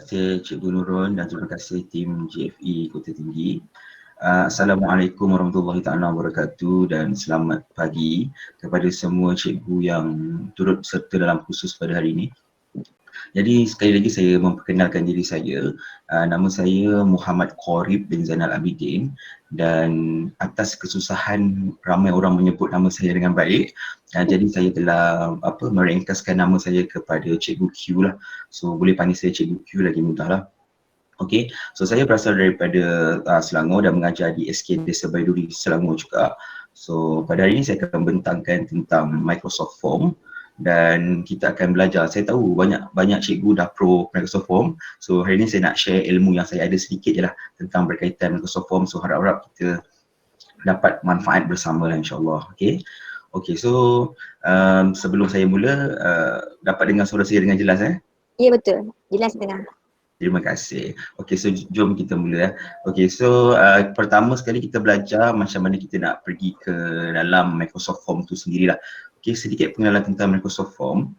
kasih Cikgu Nurul dan terima kasih tim GFE Kota Tinggi. Assalamualaikum warahmatullahi taala wabarakatuh dan selamat pagi kepada semua cikgu yang turut serta dalam kursus pada hari ini. Jadi sekali lagi saya memperkenalkan diri saya. Nama saya Muhammad Qorib bin Zainal Abidin dan atas kesusahan ramai orang menyebut nama saya dengan baik, jadi saya telah meringkaskan nama saya kepada Cikgu Q lah. So boleh panggil saya Cikgu Q lagi mudah lah. Okay, so saya berasal daripada Selangor dan mengajar di SK Desa Baiduri Selangor juga. So pada hari ini saya akan membentangkan tentang Microsoft Form dan kita akan belajar. Saya tahu banyak cikgu dah pro Microsoft Form. So hari ini saya nak share ilmu yang saya ada sedikit je lah tentang berkaitan Microsoft Form. So harap-harap kita dapat manfaat bersama lah insyaAllah. Okay, so sebelum saya mula, dapat dengar suara saya dengan jelas Ya betul, jelas dengar. Terima kasih. Okay, so jom kita mula. Okay, so pertama sekali kita belajar macam mana kita nak pergi ke dalam Microsoft Form tu sendirilah. Okay, sedikit pengenalan tentang Microsoft Form.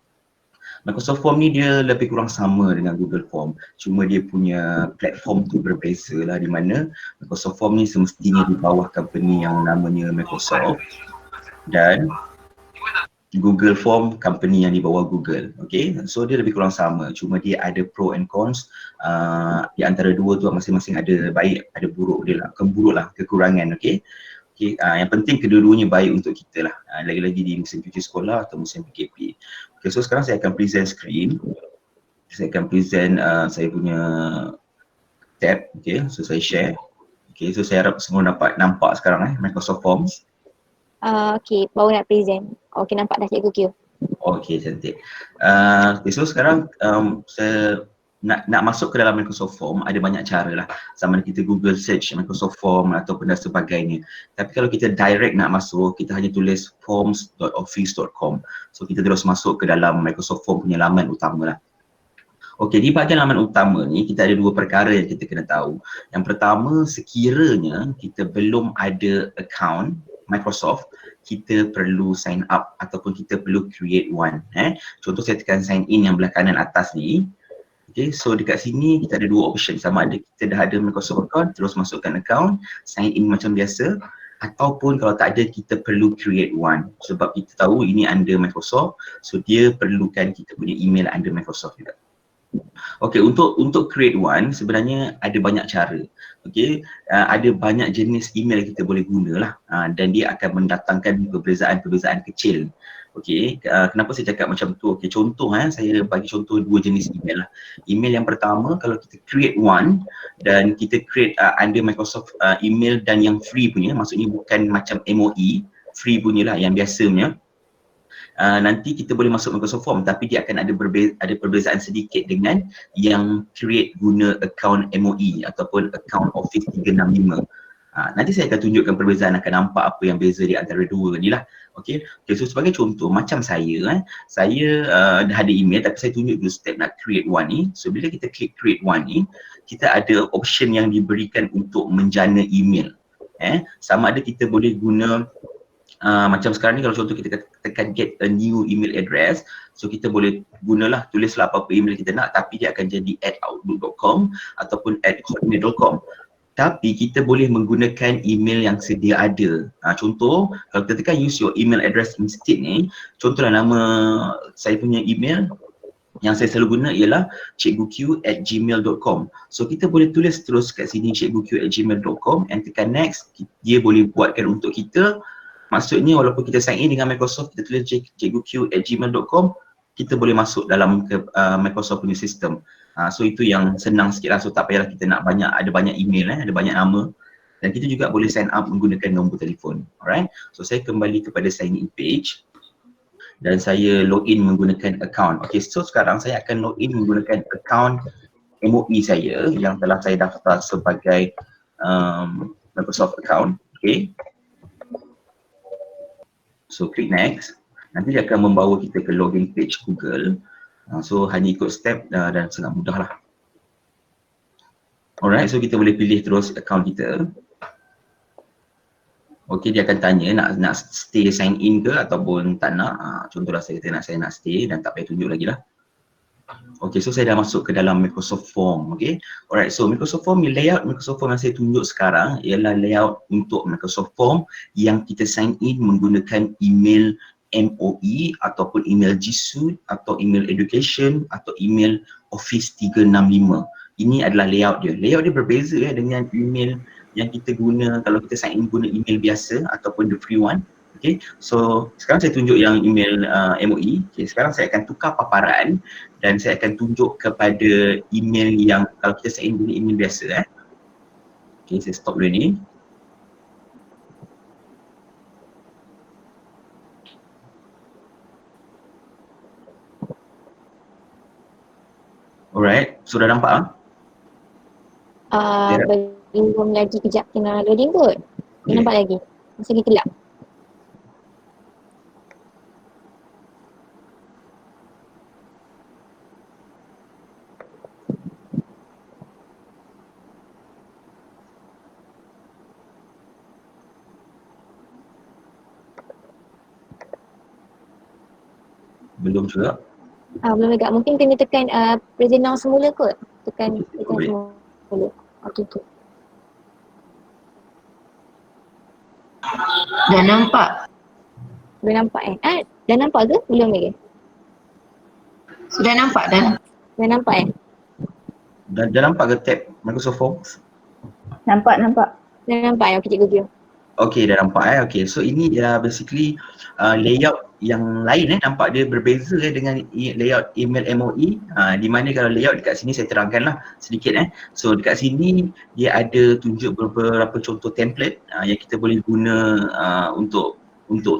Microsoft Form ni dia lebih kurang sama dengan Google Form. Cuma dia punya platform tu berbeza lah, di mana Microsoft Form ni semestinya di bawah company yang namanya Microsoft dan Google Form company yang di bawah Google. Okay, so dia lebih kurang sama, cuma dia ada pro and cons. Di antara dua tu masing-masing ada baik, ada buruk dia lah, buruk lah, kekurangan. Okay, yang penting kedua-duanya baik untuk kita lah, lagi-lagi di musim cuti sekolah atau musim PKP. Okay, so sekarang saya akan present screen. Saya akan present saya punya tab. Okay, so saya share. Okay, so saya harap semua dapat nampak sekarang Microsoft Forms. Okay, baru nak present. Okay, nampak dah Cikgu Q. Okay, cantik. Okay, so sekarang saya nak masuk ke dalam Microsoft Form, ada banyak cara lah. Sama ada kita Google search Microsoft Form ataupun dan sebagainya. Tapi kalau kita direct nak masuk, kita hanya tulis forms.office.com. So kita terus masuk ke dalam Microsoft Form punya laman utama lah. Okay, di bahagian laman utama ni kita ada dua perkara yang kita kena tahu. Yang pertama, sekiranya kita belum ada account Microsoft, kita perlu sign up ataupun kita perlu create one. Contoh saya tekan sign in yang belah kanan atas ni. Okay, so dekat sini kita ada dua option, sama ada kita dah ada Microsoft account, terus masukkan account, sign in macam biasa, ataupun kalau tak ada kita perlu create one. Sebab kita tahu ini under Microsoft, so dia perlukan kita punya email under Microsoft juga. Okay, untuk create one sebenarnya ada banyak cara. Okay, ada banyak jenis email kita boleh guna lah, dan dia akan mendatangkan perbezaan-perbezaan kecil. Okay, kenapa saya cakap macam tu? Okay, contoh saya bagi contoh dua jenis email lah. Email yang pertama, kalau kita create one dan kita create under Microsoft email dan yang free punya, maksudnya bukan macam MOE, free punya lah, yang biasa punya. Nanti kita boleh masuk Microsoft Form, tapi dia akan ada perbezaan sedikit dengan yang create guna account MOE ataupun account Office 365. Nanti saya akan tunjukkan perbezaan, akan nampak apa yang beza di antara dua ni lah. Okay, so sebagai contoh macam saya dah ada email tapi saya tunjuk dulu step nak create one ni. So bila kita klik create one ni, kita ada option yang diberikan untuk menjana email. Sama ada kita boleh guna macam sekarang ni, kalau contoh kita tekan get a new email address, so kita boleh gunalah, tulislah apa-apa email kita nak, tapi dia akan jadi @outlook.com ataupun @hotmail.com. Tapi kita boleh menggunakan email yang sedia ada. Contoh, kalau kita tekan use your email address instead ni, contohlah nama saya punya email yang saya selalu guna ialah cikguq@gmail.com. So kita boleh tulis terus kat sini cikguq@gmail.com and tekan next. Dia boleh buatkan untuk kita. Maksudnya walaupun kita sign in dengan Microsoft, kita tulis cikguq@gmail.com, kita boleh masuk dalam Microsoft punya sistem. So itu yang senang sikit lah, so tak payahlah kita nak ada banyak email, ada banyak nama. Dan kita juga boleh sign up menggunakan nombor telefon. Alright, so saya kembali kepada sign in page dan saya login menggunakan account. Okay, so sekarang saya akan login menggunakan account MOE saya yang telah saya daftar sebagai Microsoft account. Okay, so klik next, nanti dia akan membawa kita ke login page Google. So hanya ikut step dan sangat mudah lah. Alright, so kita boleh pilih terus account kita. Okay, dia akan tanya nak stay sign in ke ataupun tak nak. Contohlah saya nak stay dan tak payah tunjuk lagi lah. Okay, so saya dah masuk ke dalam Microsoft Form. Okay, alright, so Microsoft Form ni, layout Microsoft Form yang saya tunjuk sekarang ialah layout untuk Microsoft Form yang kita sign in menggunakan email MOE ataupun email G Suite atau email Education atau email Office 365. Ini adalah layout dia. Layout dia berbeza dengan email yang kita guna kalau kita sign in guna email biasa ataupun the free one. Okay, so sekarang saya tunjuk yang email MOE. Okay, sekarang saya akan tukar paparan dan saya akan tunjuk kepada email yang kalau kita sign in guna email biasa. Okay, saya stop dulu ni. Alright, sudah nampak? Belum lagi, kejap tengah loading kot. Okay. Nampak lagi. Masih lagi gelap. Belum juga. Belum agak. Mungkin kena tekan present now semula kot. Tekan Okay, tekan boleh. semula. Okay. Dah nampak? Dah nampak dah nampak ke? Belum lagi? Sudah nampak dah? Dah nampak Dah nampak ke tab Microsoft Forms? Nampak. Dah nampak okay, cikgu view. Okay, dah nampak Okay, so ini ialah basically layout yang lain nampak dia berbeza dengan layout email MOE. Di mana kalau layout dekat sini saya terangkan lah sedikit So dekat sini dia ada tunjuk beberapa contoh template yang kita boleh guna untuk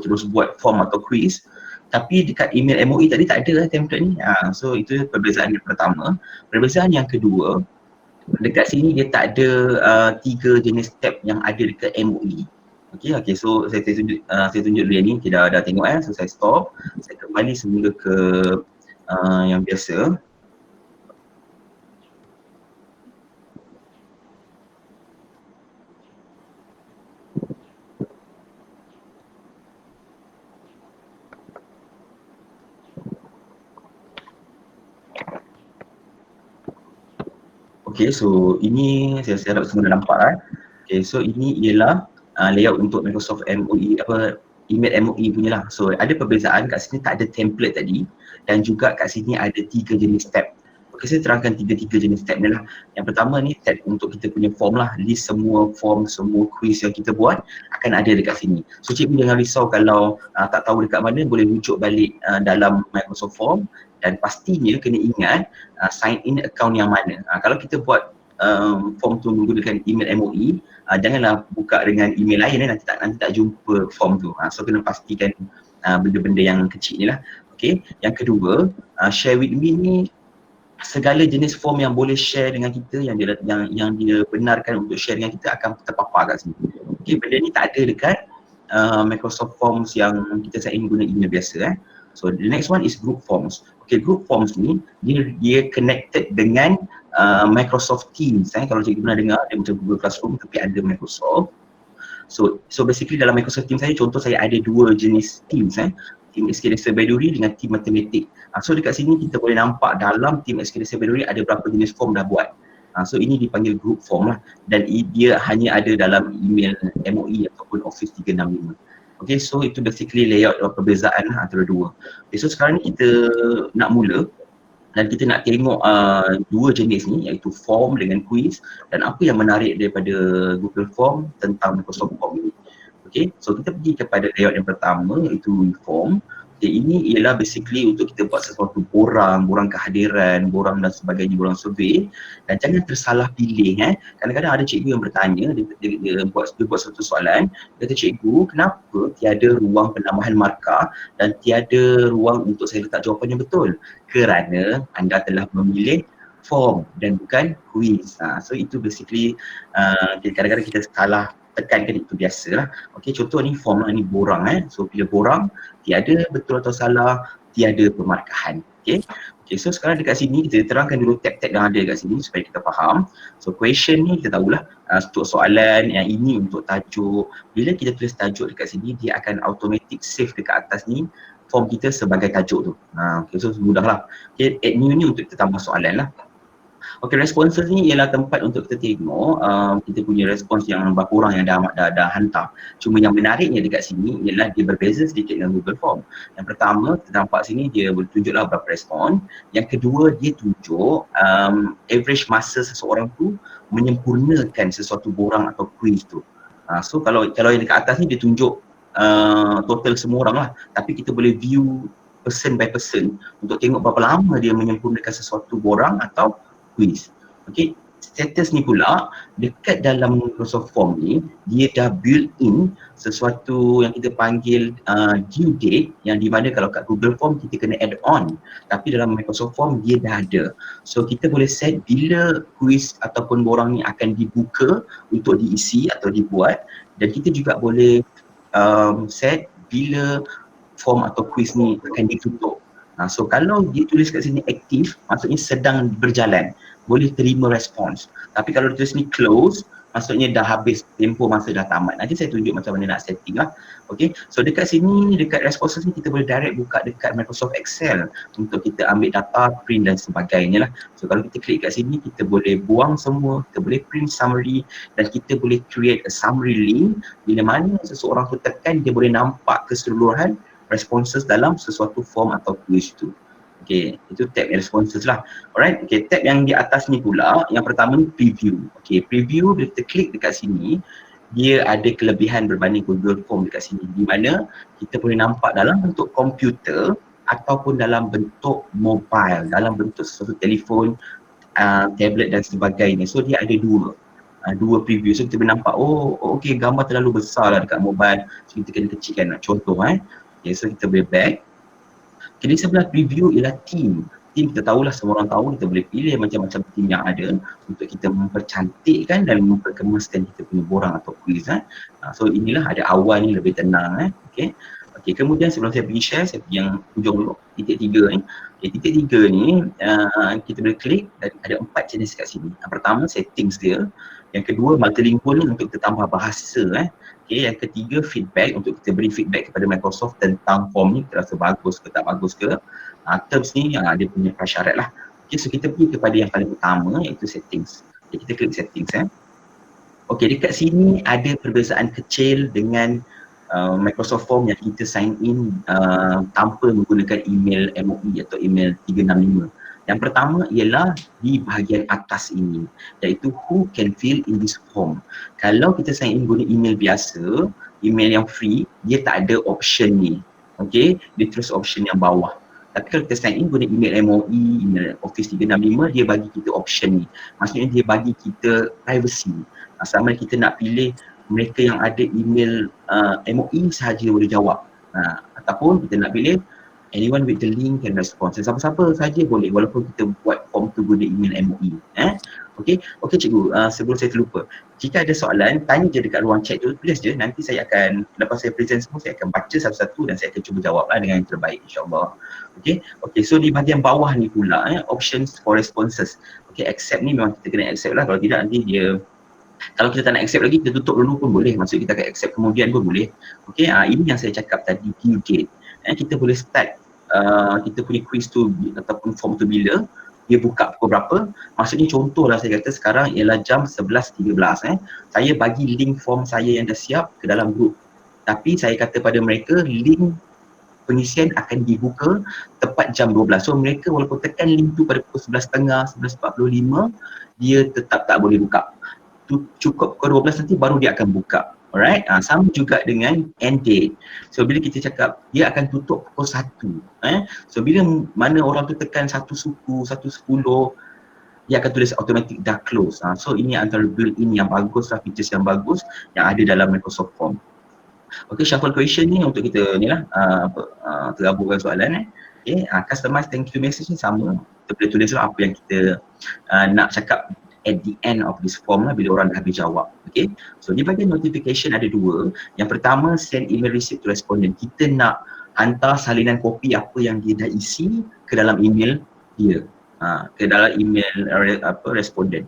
terus buat form atau quiz. Tapi dekat email MOE tadi tak ada template ni. So itu perbezaan yang pertama. Perbezaan yang kedua, dekat sini dia tak ada 3 jenis tab yang ada dekat MOE. Okay, so saya tunjuk dulu ni, kita dah tengok so saya stop, saya kembali semula ke yang biasa. Okay, so ini saya harap semua dah nampak Okay, so ini ialah layout untuk Microsoft MOE, email MOE punya lah. So ada perbezaan, kat sini tak ada template tadi dan juga kat sini ada 3 jenis tab. Okay, saya terangkan 3 jenis tab ni lah. Yang pertama ni tab untuk kita punya form lah, list semua form, semua quiz yang kita buat akan ada dekat sini. So cikgu jangan risau kalau tak tahu dekat mana, boleh rujuk balik dalam Microsoft Form dan pastinya kena ingat sign in account yang mana. Kalau kita buat form tu menggunakan email MOE, janganlah buka dengan email lain nanti tak jumpa form tu. So kena pastikan benda-benda yang kecil ni lah. Okay, yang kedua, share with me ni segala jenis form yang boleh share dengan kita, yang dia benarkan untuk share dengan kita akan terpapar kat sini. Okay, benda ni tak ada dekat Microsoft Forms yang kita sign in guna email biasa. So the next one is group forms. Okay, group forms ni dia connected dengan Microsoft Teams. Kalau cikgu pernah dengar, dia macam Google Classroom tapi ada Microsoft. So basically dalam Microsoft Teams saya, contoh saya ada 2 jenis Teams Team SKDSA Baiduri dengan Team Matematik. So dekat sini kita boleh nampak dalam Team SKDSA Baiduri ada berapa jenis form dah buat. So ini dipanggil group form lah dan dia hanya ada dalam email MOE ataupun Office 365. Okay, so itu basically layout perbezaan antara dua. Okay, so sekarang ni kita nak mula dan kita nak tengok 2 jenis ni, iaitu form dengan quiz dan apa yang menarik daripada Google Form tentang Microsoft Form ini. Okay, so kita pergi kepada layout yang pertama, iaitu form. Okay, ini ialah basically untuk kita buat sesuatu borang kehadiran, borang dan sebagainya, borang survey. Dan jangan tersalah pilih Kadang-kadang ada cikgu yang bertanya, dia buat satu soalan, dia kata, cikgu, kenapa tiada ruang penambahan markah dan tiada ruang untuk saya letak jawapan yang betul? Kerana anda telah memilih form dan bukan quiz. So itu basically kadang-kadang kita salah tekankan, itu biasalah. Okey, contoh ni form ni borang So bila borang, tiada betul atau salah, tiada pemarkahan. Okey, so sekarang dekat sini kita terangkan dulu tab-tab yang ada dekat sini supaya kita faham. So question ni kita tahulah, untuk soalan yang ini untuk tajuk. Bila kita tulis tajuk dekat sini, dia akan automatic save dekat atas ni form kita sebagai tajuk tu. Okay, so mudahlah. Okay, add new ni untuk kita tambah soalan lah. Okay, responses ni ialah tempat untuk kita tengok kita punya respons yang berapa orang yang dah hantar. Cuma yang menariknya dekat sini ialah dia berbeza sedikit dengan Google Form. Yang pertama, kita nampak sini dia boleh tunjuklah berapa respon. Yang kedua, dia tunjuk average masa seseorang tu menyempurnakan sesuatu borang atau quiz tu. So kalau yang dekat atas ni dia tunjuk total semua orang lah. Tapi kita boleh view person by person untuk tengok berapa lama dia menyempurnakan sesuatu borang atau quiz. Okay, status ni pula dekat dalam Microsoft Form ni dia dah build in sesuatu yang kita panggil due date, yang di mana kalau kat Google Form kita kena add on, tapi dalam Microsoft Form dia dah ada. So kita boleh set bila quiz ataupun borang ni akan dibuka untuk diisi atau dibuat, dan kita juga boleh set bila form atau quiz ni akan ditutup. So kalau dia tulis kat sini aktif, maksudnya sedang berjalan, boleh terima respons. Tapi kalau dia tulis ni close, maksudnya dah habis, tempoh masa dah tamat. Nanti saya tunjuk macam mana nak setting lah. Okay, so dekat sini, dekat responses ni kita boleh direct buka dekat Microsoft Excel untuk kita ambil data, print dan sebagainya lah. So kalau kita klik kat sini, kita boleh buang semua, kita boleh print summary, dan kita boleh create a summary link. Bila mana seseorang tu tekan, dia boleh nampak keseluruhan responses dalam sesuatu form atau quiz tu. Okay, itu tab responses lah. Alright, okay, tab yang di atas ni pula, yang pertama ni preview. Okay, preview bila kita klik dekat sini, dia ada kelebihan berbanding Google Form dekat sini, di mana kita boleh nampak dalam bentuk komputer ataupun dalam bentuk mobile, dalam bentuk sesuatu telefon, tablet dan sebagainya. So dia ada dua preview. So kita boleh nampak, oh okay, gambar terlalu besar lah dekat mobile, so kita kena kecilkan. Contoh okay, so kita boleh back. Okay, di sebelah preview ialah team. Team kita tahulah, semua orang tahu, kita boleh pilih macam-macam team yang ada untuk kita mempercantikkan dan memperkemaskan kita punya borang atau quiz. So inilah ada awal ni lebih tenang. Okay. Okay, kemudian sebelum saya pergi share, saya pergi yang hujung dulu, titik 3 ni. Okay, titik 3 ni kita boleh klik dan ada 4 jenis kat sini. Yang pertama settings dia, yang kedua multilingual ni untuk kita tambah bahasa. Okay, yang ketiga feedback, untuk kita beri feedback kepada Microsoft tentang form ni, kita rasa bagus ke tak bagus ke. Terms ni yang dia punya prasyarat lah. Okay, so kita pergi kepada yang paling utama, iaitu settings. Okay, kita klik settings. Okay, dekat sini ada perbezaan kecil dengan Microsoft Form yang kita sign in tanpa menggunakan email MOE atau email 365. Yang pertama ialah di bahagian atas ini, iaitu who can fill in this form. Kalau kita sign in guna email biasa, email yang free, dia tak ada option ni. Okay, dia terus option yang bawah. Tapi kalau kita sign in guna email MOE, email Office 365, dia bagi kita option ni. Maksudnya dia bagi kita privacy. Sama kita nak pilih mereka yang ada email MOE sahaja boleh jawab. Ataupun kita nak pilih anyone with the link can respond. Siapa-siapa saja boleh, walaupun kita buat form tu guna email MOE. Okay, cikgu, sebelum saya terlupa, jika ada soalan, tanya je dekat ruang chat tu, tulis je, nanti saya akan, lepas saya present semua, saya akan baca satu-satu dan saya akan cuba jawab lah dengan yang terbaik, insyaAllah. Okay, so di bahagian bawah ni pula, options for responses. Okay, accept ni memang kita kena accept lah, kalau tidak nanti dia, kalau kita tak nak accept lagi, kita tutup dulu pun boleh, maksud kita akan accept kemudian pun boleh. Okay, ini yang saya cakap tadi, due date. Kita boleh start kita punya quiz tu ataupun form tu bila, dia buka pukul berapa. Maksudnya contohlah saya kata sekarang ialah jam 11.13. Saya bagi link form saya yang dah siap ke dalam grup. Tapi saya kata pada mereka link pengisian akan dibuka tepat jam 12. So mereka walaupun tekan link tu pada pukul 11.30, 11.45, dia tetap tak boleh buka. Cukup pukul 12 nanti baru dia akan buka. Alright, sama juga dengan end date. So bila kita cakap dia akan tutup pukul 1. So bila mana orang tu tekan 1 suku, 1.10, dia akan tulis automatic dah close. So ini antara built-in yang bagus lah, features yang bagus yang ada dalam Microsoft Form. Okay, shuffle question ni untuk kita ni lah tergabungkan soalan. Okay, customize thank you message ni sama. Kita boleh tulis lah apa yang kita nak cakap at the end of this form lah bila orang dah habis jawab. Okay, so di bahagian notification ada 2. Yang pertama, send email receipt to respondent. Kita nak hantar salinan kopi apa yang dia dah isi ke dalam email dia, ke dalam email respondent.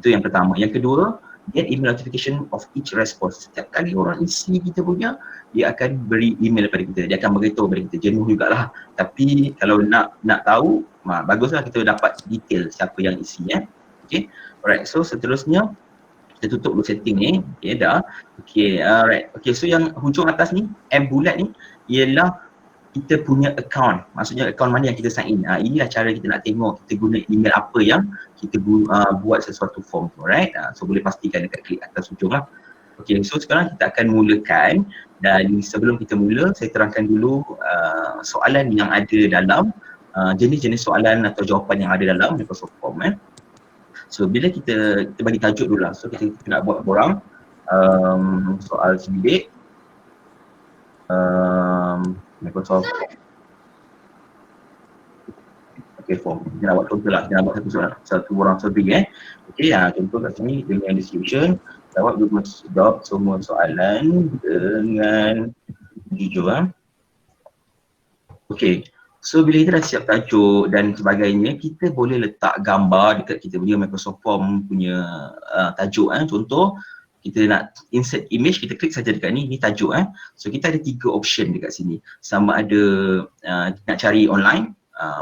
Itu yang pertama. Yang kedua, get email notification of each response. Setiap kali orang isi kita punya, dia akan beri email kepada kita. Dia akan beritahu kepada kita. Jenuh jugalah. Tapi kalau nak tahu, baguslah kita dapat detail siapa yang isi Okay. Alright. So seterusnya kita tutup dulu setting ni. Okay, dah. Okay, alright. Okay, so yang hujung atas ni, M bulat ni ialah kita punya account. Maksudnya account mana yang kita sign in. Inilah cara kita nak tengok kita guna email apa yang kita buat sesuatu form tu, right? So boleh pastikan dekat klik atas hujung lah. Okay, so sekarang kita akan mulakan, dan sebelum kita mula, saya terangkan dulu soalan yang ada dalam jenis-jenis soalan atau jawapan yang ada dalam Microsoft Form. So bila kita bagi tajuk dulu lah. So kita nak buat borang soal sebilik Microsoft form. Kita nak buat contoh lah, kita nak buat satu borang survey Okay, contoh kat sini dengan description, jawab semua soalan dengan jujur Okay, so bila kita dah siap tajuk dan sebagainya, kita boleh letak gambar dekat kita punya Microsoft Form punya tajuk contoh kita nak insert image, kita klik saja dekat ni tajuk So kita ada 3 option dekat sini. Sama ada nak cari online,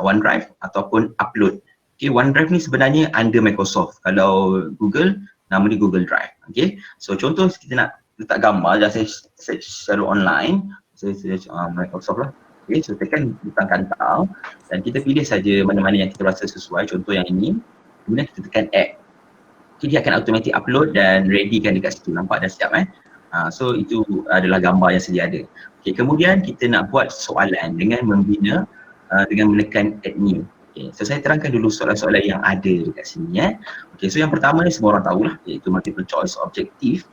OneDrive ataupun upload. Okay, OneDrive ni sebenarnya under Microsoft. Kalau Google, nama dia Google Drive. Okay, so contoh kita nak letak gambar, dah saya search secara online, saya search Microsoft lah. Okay, so tekan butang kantar dan kita pilih saja mana-mana yang kita rasa sesuai. Contoh yang ini, kemudian kita tekan add. Okay, dia akan automatic upload dan ready kan dekat situ. Nampak dah siap So itu adalah gambar yang sedia ada. Okay, kemudian kita nak buat soalan dengan membina dengan menekan add new. Okay, so saya terangkan dulu soalan-soalan yang ada dekat sini Okay, so yang pertama ni semua orang tahulah, iaitu multiple choice, objektif.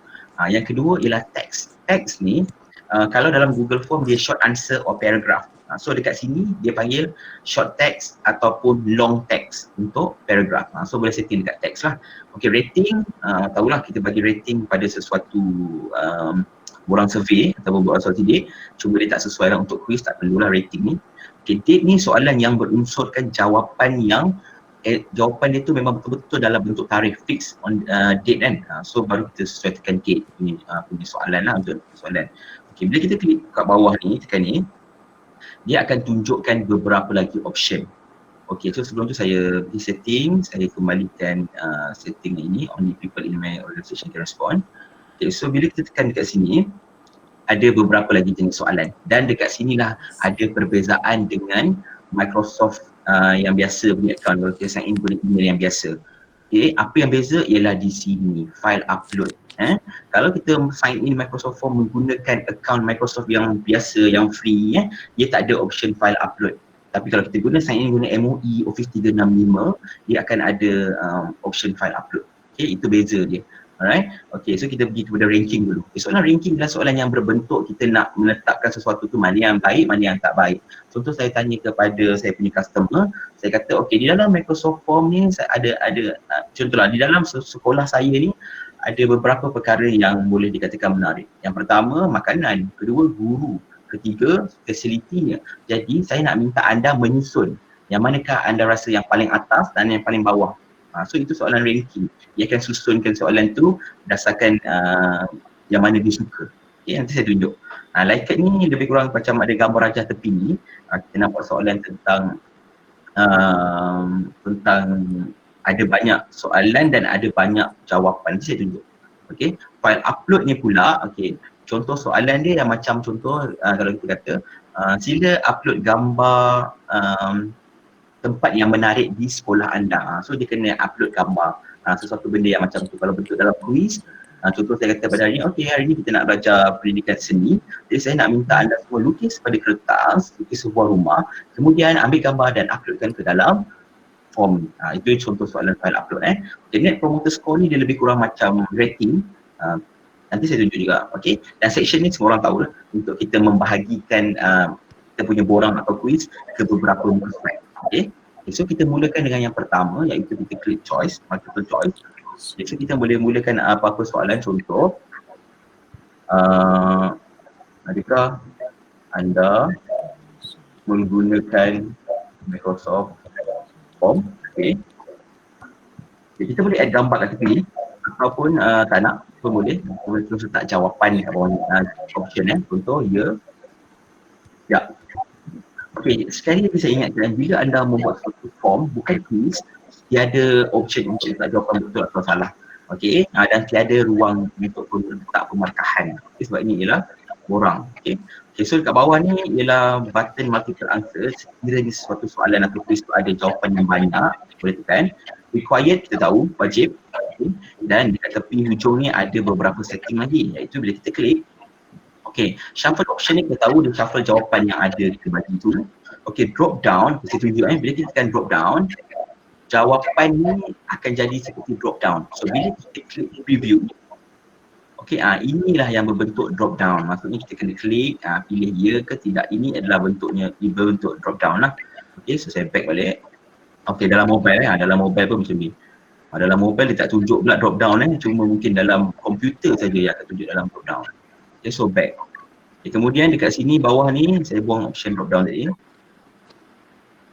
Yang kedua ialah text. Text ni kalau dalam Google Form dia short answer or paragraph. So dekat sini dia panggil short text ataupun long text untuk paragraph. So boleh setting dekat text lah. Okay, rating, tahulah kita bagi rating pada sesuatu borang survey ataupun borang soal sidik. Cuma dia tak sesuai lah untuk quiz, tak perlulah rating ni. Okay, date ni soalan yang berunsurkan jawapan yang jawapan dia tu memang betul-betul dalam bentuk tarikh fix on date kan. So baru kita sesuaikan date punya soalan lah untuk soalan. Okay, bila kita klik kat bawah ni, tekan ni, dia akan tunjukkan beberapa lagi option. Okay, so sebelum tu saya pergi setting, saya kembalikan setting ini, only people in my organization can respond. Okay, so bila kita tekan dekat sini, ada beberapa lagi jenis soalan dan dekat sinilah ada perbezaan dengan Microsoft yang biasa punya account. Kalau kita sign in guna email yang biasa. Okay, apa yang beza ialah di sini, file upload. Kalau kita sign in Microsoft Form menggunakan account Microsoft yang biasa, yang free, dia tak ada option file upload. Tapi kalau kita sign in guna MOE Office 365, dia akan ada option file upload. Okay, itu beza dia. Alright, okay, so kita pergi kepada ranking dulu. Okay, soalan ranking adalah soalan yang berbentuk kita nak menetapkan sesuatu tu mana yang baik, mana yang tak baik. Contoh saya tanya kepada saya punya customer, saya kata okay, di dalam Microsoft Form ni saya ada contohlah di dalam sekolah saya ni ada beberapa perkara yang boleh dikatakan menarik. Yang pertama, makanan. Kedua, guru. Ketiga, fasilitinya. Jadi saya nak minta anda menyusun yang manakah anda rasa yang paling atas dan yang paling bawah. So itu soalan ranking. Dia akan susunkan soalan tu berdasarkan yang mana dia suka. Okay, nanti saya tunjuk. Like ni lebih kurang macam ada gambar rajah tepi ni. Kita nampak soalan tentang ada banyak soalan dan ada banyak jawapan. Nanti saya tunjuk. Okay, file upload ni pula, okay, contoh soalan dia yang macam contoh kalau kita kata sila upload gambar tempat yang menarik di sekolah anda. So dia kena upload gambar sesuatu benda yang macam tu. Kalau bentuk dalam quiz, contoh saya kata pada hari ni, okay, hari ni kita nak belajar pendidikan seni. Jadi saya nak minta anda semua lukis pada kertas, lukis sebuah rumah, kemudian ambil gambar dan uploadkan ke dalam form. Itu contoh soalan file upload. Jadi net promoter score ni dia lebih kurang macam rating. Nanti saya tunjuk juga. Okay, dan section ni semua orang tahu lah, untuk kita membahagikan kita punya borang atau quiz ke beberapa muka slide. Okay, so kita mulakan dengan yang pertama, iaitu kita klik choice, multiple choice. So kita boleh mulakan apa-apa soalan. Contoh, adakah anda menggunakan Microsoft Form? Okay, kita boleh add gambar kat tepi. ataupun tak nak pun boleh. Boleh terus letak jawapan dekat bawah option contoh ya. Okey, sekali lagi saya ingatkan, bila anda membuat satu form, bukan quiz, tiada option untuk letak jawapan betul atau salah. Okey, dan tiada ruang untuk letak pemarkahan. Okay, sebab ini ialah borang. Okey. Okay, so dekat bawah ni ialah button multiple answer. Sekiranya sesuatu soalan atau quiz tu ada jawapan yang banyak, boleh tekan. Required kita tahu, wajib. Okay. Dan dekat tepi hujung ni ada beberapa setting lagi, iaitu bila kita klik, okay, shuffle option ni kita tahu dia shuffle jawapan yang ada kita bagi tu. Okay, drop down, kita tunjuk bila kita tekan drop down, jawapan ni akan jadi seperti drop down. So bila kita klik preview, okay, inilah yang berbentuk drop down. Maksudnya kita kena klik, pilih ya ke tidak. Ini adalah bentuknya, berbentuk drop down lah. Okay, so saya back balik. Okay, dalam mobile dalam mobile pun macam ni. Dalam mobile dia tak tunjuk pula drop down cuma mungkin dalam komputer saja yang akan tunjuk dalam drop down. Okay, so back. Okay, kemudian dekat sini bawah ni saya buang option drop down tadi.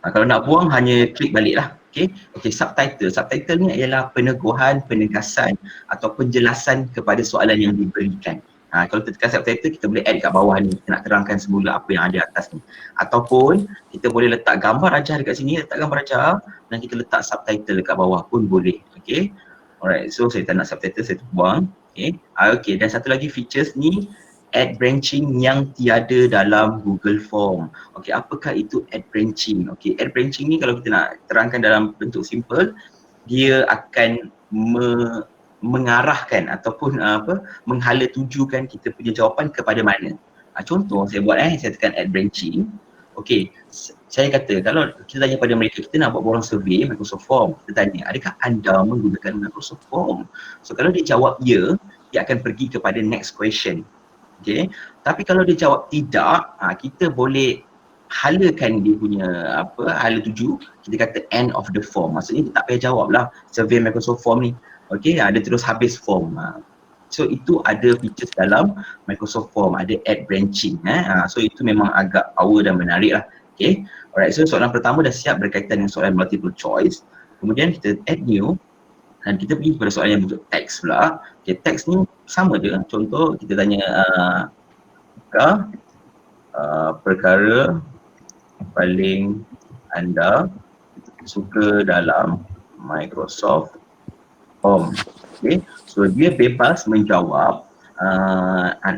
Kalau nak buang hanya klik balik lah. Okay, subtitle. Subtitle ni ialah peneguhan, penegasan atau penjelasan kepada soalan yang diberikan. Kalau kita tekan subtitle, kita boleh add kat bawah ni. Kita nak terangkan semula apa yang ada atas ni. Ataupun kita boleh letak gambar rajah dekat sini, letak gambar rajah dan kita letak subtitle dekat bawah pun boleh. Okay, alright, so saya tak nak subtitle, saya buang. Okay, dan satu lagi features ni, add branching yang tiada dalam Google Form. Okay, apakah itu add branching? Okay, add branching ni kalau kita nak terangkan dalam bentuk simple, dia akan mengarahkan ataupun menghala tujukan kita punya jawapan kepada mana. Contoh saya buat saya tekan add branching. Okay, saya kata kalau kita tanya pada mereka, kita nak buat borang survey Microsoft Form, kita tanya adakah anda menggunakan Microsoft Form? So kalau dia jawab ya, dia akan pergi kepada next question. Okay, tapi kalau dia jawab tidak, kita boleh halakan dia punya hala tuju, kita kata end of the form. Maksudnya dia tak payah jawab lah survey Microsoft Form ni. Okay, dia terus habis form. So itu ada features dalam Microsoft Form, ada add branching. So itu memang agak power dan menarik lah. Okay, alright, so soalan pertama dah siap berkaitan dengan soalan multiple choice. Kemudian kita add new dan kita pergi kepada soalan yang bentuk teks pula. Okay, teks ni sama je. Contoh kita tanya perkara paling anda suka dalam Microsoft Form. Okay, so dia bebas menjawab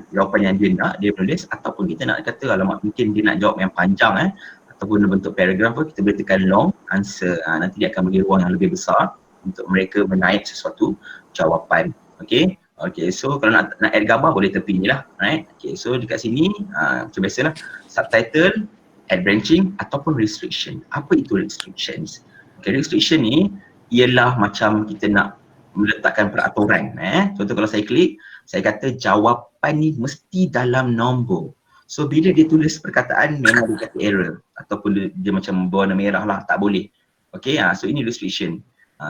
jawapan yang dia nak, dia tulis, ataupun kita nak kata alamak mungkin dia nak jawab yang panjang ataupun bentuk paragraf pun kita boleh tekan long answer. Nanti dia akan bagi ruang yang lebih besar untuk mereka menaik sesuatu jawapan. Okay, so kalau nak add gambar boleh tepi ni lah, right? Okay, so dekat sini macam biasalah, subtitle, add branching ataupun restriction. Apa itu restrictions? Okay, restriction ni ialah macam kita nak meletakkan peraturan. Contoh kalau saya klik, saya kata jawapan ni mesti dalam nombor. So bila dia tulis perkataan memang dia kata error ataupun dia macam berwarna merah lah, tak boleh. Okay, so ini restriction.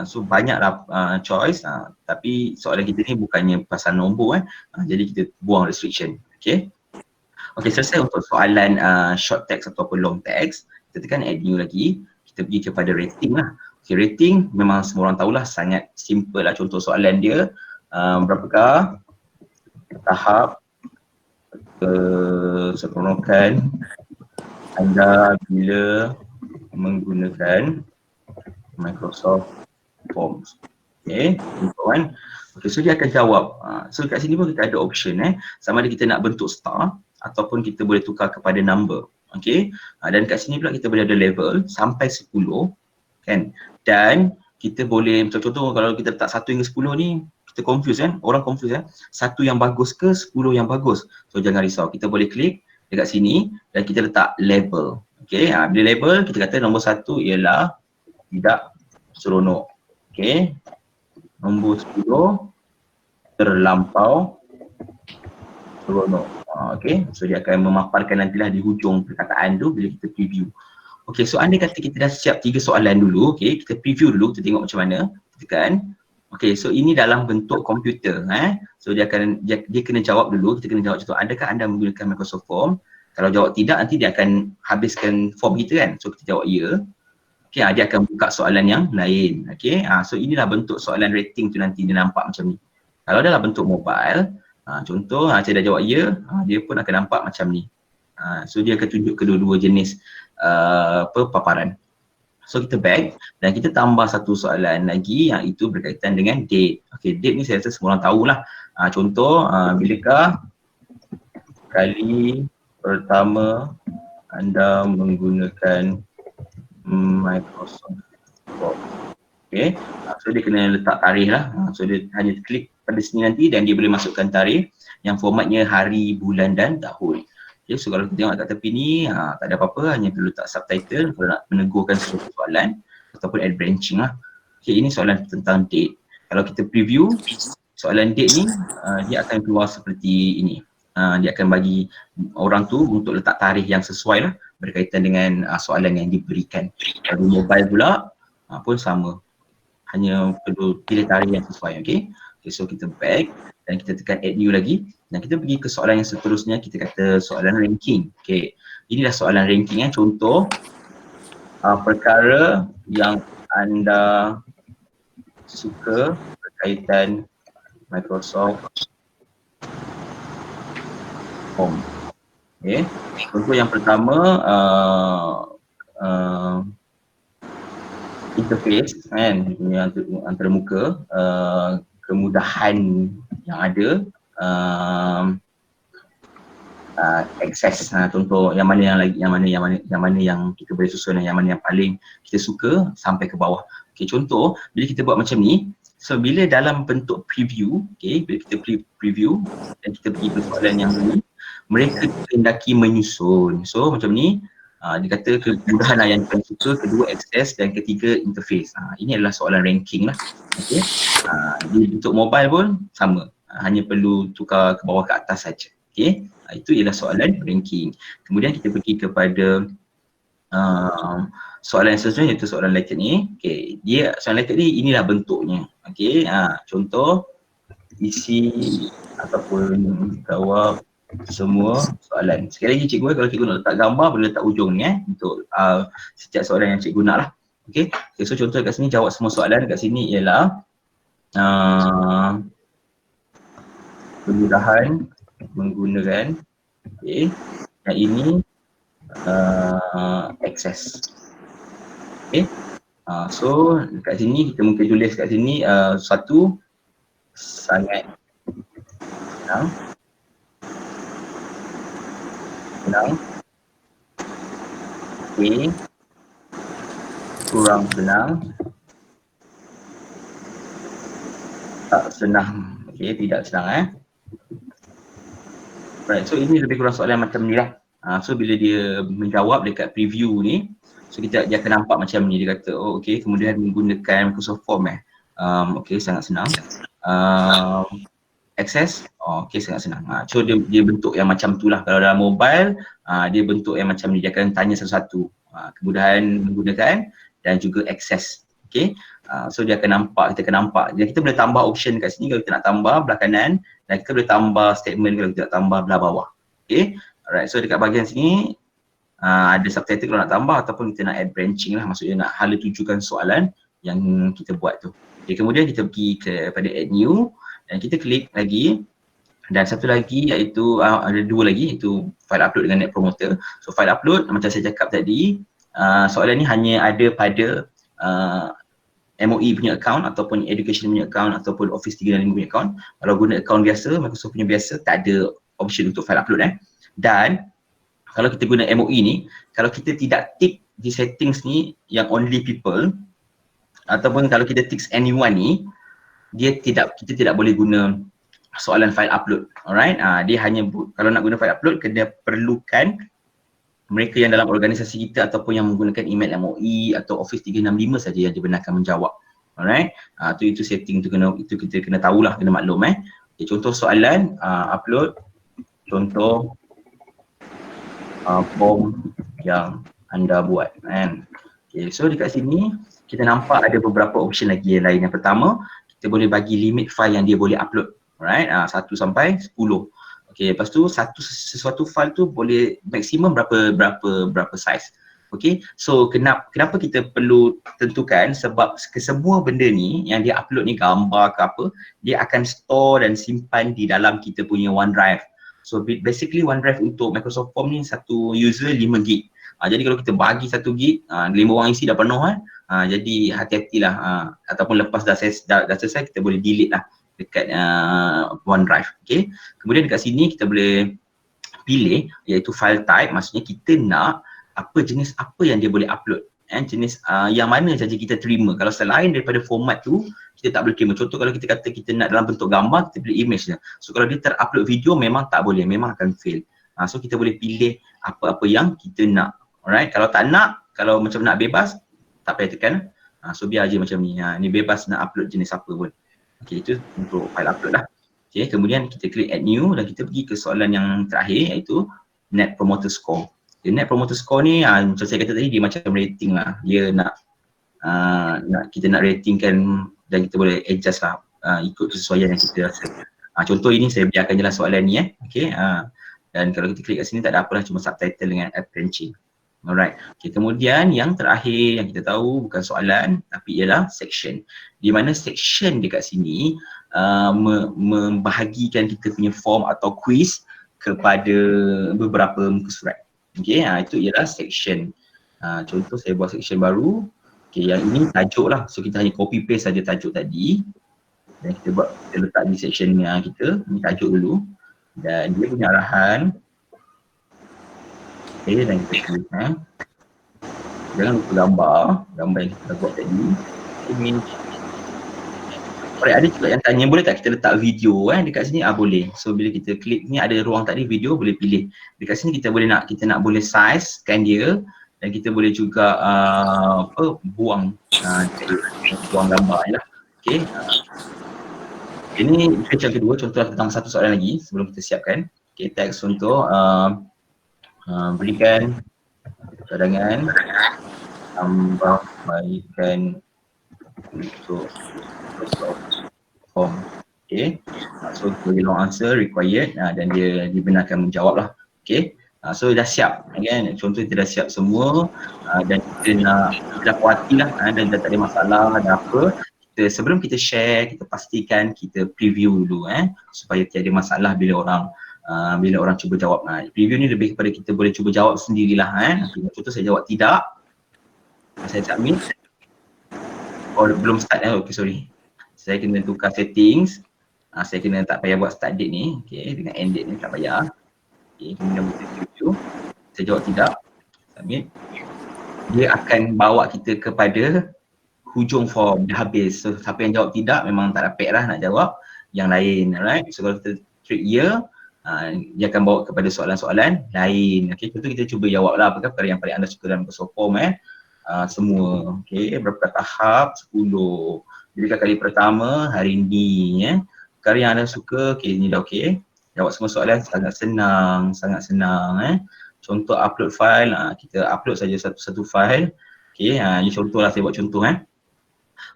So banyaklah choice, tapi soalan kita ni bukannya pasal nombor jadi kita buang restriction. Okay, selesai untuk soalan short text ataupun long text. Kita tekan add new lagi, kita pergi kepada rating lah. Okay, rating memang semua orang tahulah, sangat simple lah. Contoh soalan dia, berapakah tahap keseronokan anda bila menggunakan Microsoft Forms. Okay, kawan. Okay, so dia akan jawab. So kat sini pun kita ada option sama ada kita nak bentuk star ataupun kita boleh tukar kepada number. Okay, dan kat sini pula kita boleh ada level sampai 10 kan. Dan kita boleh, macam contoh kalau kita letak 1 hingga 10 ni, kita confuse orang confuse 1 yang bagus ke 10 yang bagus. So jangan risau, kita boleh klik dekat sini dan kita letak label. Okay, bila label kita kata nombor 1 ialah tidak seronok. Okay, nombor 10 terlampau seronok. Okay, so dia akan memaparkan nantilah di hujung perkataan tu bila kita preview. Okay, so andai kata kita dah siap 3 soalan dulu, okay, kita preview dulu, kita tengok macam mana, tekan. Okay, so ini dalam bentuk komputer. So dia kena jawab dulu, kita kena jawab contoh, adakah anda menggunakan Microsoft Form? Kalau jawab tidak, nanti dia akan habiskan form kita kan. So kita jawab ya. Okay, dia akan buka soalan yang lain. Okay, so inilah bentuk soalan rating tu nanti dia nampak macam ni. Kalau dalam bentuk mobile, contoh saya dah jawab ya, dia pun akan nampak macam ni. So dia akan tunjuk kedua-dua jenis paparan. So kita back dan kita tambah satu soalan lagi yang itu berkaitan dengan date. Okay, date ni saya rasa semua orang tahulah. Contoh, bilakah kali pertama anda menggunakan Microsoft Word? Okay, so dia kena letak tarikh lah. So dia hanya klik pada sini nanti dan dia boleh masukkan tarikh yang formatnya hari, bulan dan tahun. Okay, so kalau kita tengok kat tepi ni, tak ada apa-apa, hanya perlu letak subtitle kalau nak menegurkan sesuatu soalan ataupun add branching lah. Okay, ini soalan tentang date. Kalau kita preview, soalan date ni, dia akan keluar seperti ini. Dia akan bagi orang tu untuk letak tarikh yang sesuai lah berkaitan dengan soalan yang diberikan. Kalau mobile pula, pun sama. Hanya perlu pilih tarikh yang sesuai, okay? Okay, so kita back dan kita tekan add new lagi dan kita pergi ke soalan yang seterusnya, kita kata soalan ranking. Okay, inilah soalan ranking contoh perkara yang anda suka berkaitan Microsoft Home. Okay, contoh yang pertama interface kan, antara muka, kemudahan yang ada, akses, contoh yang mana yang kita boleh susun, yang mana yang paling kita suka sampai ke bawah. Okay, contoh bila kita buat macam ni, so bila dalam bentuk preview, okay, bila kita preview dan kita pergi ke soalan yang ni, mereka hendaki menyusun. So macam ni, dia kata kemudahan yang kita suka, kedua akses dan ketiga interface. Ini adalah soalan ranking lah. Okay. Di bentuk mobile pun sama, hanya perlu tukar ke bawah ke atas saja. Okay. Itu ialah soalan ranking. Kemudian kita pergi kepada soalan yang seterusnya, iaitu soalan lecture ni. Okay. Dia soalan lecture ni inilah bentuknya. Okay. Contoh isi ataupun jawab semua soalan. Sekali lagi cikgu, kalau cikgu nak letak gambar boleh letak ujung ni untuk setiap soalan yang cikgu nak lah. Okay. So contoh kat sini jawab semua soalan, kat sini ialah kemudahan menggunakan, okay, yang ini akses. Okay. So kat sini kita mungkin tulis kat sini satu sangat senang, okay, kurang senang, tak senang, okay, tidak senang Right, so ini lebih kurang soalan macam ni lah. So bila dia menjawab dekat preview ni, so dia akan nampak macam ni, dia kata oh okay, kemudian menggunakan Microsoft Form okay, sangat senang, access, okay, sangat senang. So dia bentuk yang macam tu lah. Kalau dalam mobile, dia bentuk yang macam ni, dia akan tanya satu-satu, kemudahan menggunakan dan juga access. Okay, so dia akan nampak, kita akan nampak. Jadi kita boleh tambah option kat sini kalau kita nak tambah belah kanan, dan kita boleh tambah statement kalau kita nak tambah belah bawah. Okay, alright, so dekat bahagian sini ada subtitle kalau nak tambah ataupun kita nak add branching lah, maksudnya nak hala tujukan soalan yang kita buat tu. Okay, kemudian kita pergi kepada add new dan kita klik lagi. Dan satu lagi iaitu ada dua lagi, iaitu file upload dengan net promoter. So file upload macam saya cakap tadi, soalan ni hanya ada pada MOE punya account ataupun education punya account ataupun Office 365 punya account. Kalau guna account biasa, Microsoft punya biasa, tak ada option untuk file upload Dan kalau kita guna MOE ni, kalau kita tidak tick di settings ni yang only people, ataupun kalau kita tick anyone ni, kita tidak boleh guna soalan file upload. Alright, dia hanya kalau nak guna file upload, kena perlukan mereka yang dalam organisasi kita ataupun yang menggunakan email MOE atau Office 365 saja yang dibenarkan menjawab. Alright, itu setting tu itu kita kena tahulah, kena maklum Okay, contoh soalan upload, contoh form yang anda buat kan. Okay, so dekat sini kita nampak ada beberapa option lagi yang lain. Yang pertama, kita boleh bagi limit file yang dia boleh upload. Alright, 1 sampai 10. Okay, lepas tu sesuatu file tu boleh maksimum berapa size. Okay, so kenapa kita perlu tentukan, sebab semua benda ni yang dia upload ni, gambar ke apa, dia akan store dan simpan di dalam kita punya OneDrive. So basically OneDrive untuk Microsoft Form ni satu user 5 gig. Jadi kalau kita bagi 1 gig, 5 orang isi dah penuh kan. Jadi hati-hatilah, ataupun lepas dah selesai kita boleh delete lah dekat OneDrive. Okay, kemudian dekat sini kita boleh pilih iaitu file type, maksudnya kita nak jenis apa yang dia boleh upload, jenis yang mana saja kita terima. Kalau selain daripada format tu kita tak boleh terima. Contoh kalau kita kata kita nak dalam bentuk gambar, kita pilih image je. So kalau dia terupload video memang tak boleh, memang akan fail. So kita boleh pilih apa-apa yang kita nak. Alright, kalau tak nak, kalau macam nak bebas, tak payah tekan. So biar je macam ni. Ni bebas nak upload jenis apa pun. Okay, itu untuk file upload lah. Okay, kemudian kita klik add new dan kita pergi ke soalan yang terakhir iaitu Net Promoter Score. Net Promoter Score ni macam saya kata tadi, dia macam rating lah. Dia kita nak ratingkan dan kita boleh adjust lah ikut kesesuaian yang kita rasa. Contoh ini saya biarkan je lah soalan ni okay. Dan kalau kita klik kat sini tak ada apalah, cuma subtitle dengan app ranking. Alright, okay, kemudian yang terakhir yang kita tahu bukan soalan tapi ialah section. Di mana section dekat sini membahagikan kita punya form atau quiz kepada beberapa muka surat. Okay, itu ialah section. Contoh saya buat section baru. Okay, yang ini tajuk lah. So kita hanya copy paste saja tajuk tadi. Dan kita letak di section kita. Ini tajuk dulu. Dan dia punya arahan. Okay, dan kita pilih. Jangan lupa gambar yang kita buat tadi. Image. Alright, ada juga yang tanya boleh tak kita letak video dekat sini? Boleh. So bila kita klik ni ada ruang tadi video, boleh pilih. Dekat sini kita nak boleh size kan dia, dan kita boleh juga buang gambar lah. Okay. Ini page yang kedua, contoh tentang satu soalan lagi sebelum kita siapkan. Okay, teks contoh berikan cadangan tambah baikkan untuk form. Okay, so bagi long answer required dan dia dibenarkan menjawab lah. Okay, so dah siap kan, contoh kita dah siap semua dan kita dah puati lah dan dah tak ada masalah ada apa. Sebelum kita share, kita pastikan kita preview dulu supaya tiada masalah bila orang cuba jawab. Preview ni lebih kepada kita boleh cuba jawab sendirilah Contoh saya jawab tidak, saya submit. Belum start okay, sorry. Saya kena tukar settings. Saya kena tak payah buat start date ni. Okay, dengan end date ni tak payah. Okay, kemudian buat preview. Saya jawab tidak, submit. Dia akan bawa kita kepada hujung form, dah habis. So siapa yang jawab tidak memang tak dapat lah nak jawab yang lain. Alright, so kalau kita klik ya, dia akan bawa kepada soalan-soalan lain. Okay, contoh kita cuba jawab lah apakah perkara yang paling anda suka dalam Microsoft Form semua. Okay, berapa tahap? 10. Bila kali pertama hari ni perkara yang anda suka, okay, ni dah okay. Jawab semua soalan sangat senang. Contoh upload file, kita upload saja satu file. Okay, ni contoh lah, saya buat contoh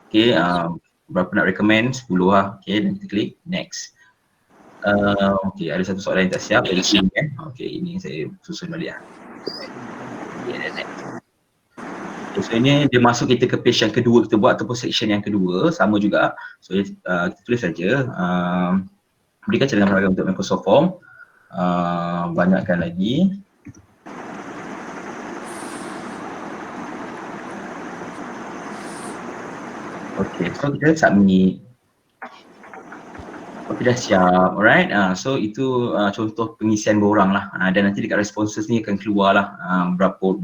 Okay, berapa nak recommend? 10 lah. Okay, dan kita klik next. Okay, ada satu soalan yang tak siap dari sini Okay, ini saya susun balik Okay, dan next. Okay, so ini dia masuk kita ke page yang kedua kita buat ataupun section yang kedua, sama juga. So kita tulis saja berikan cadangan penghargaan untuk Microsoft Form. Banyakkan lagi. Okay, so kita submit. Okay, dah siap. Alright, so itu contoh pengisian berorang lah. Dan nanti dekat responses ni akan keluar lah berapa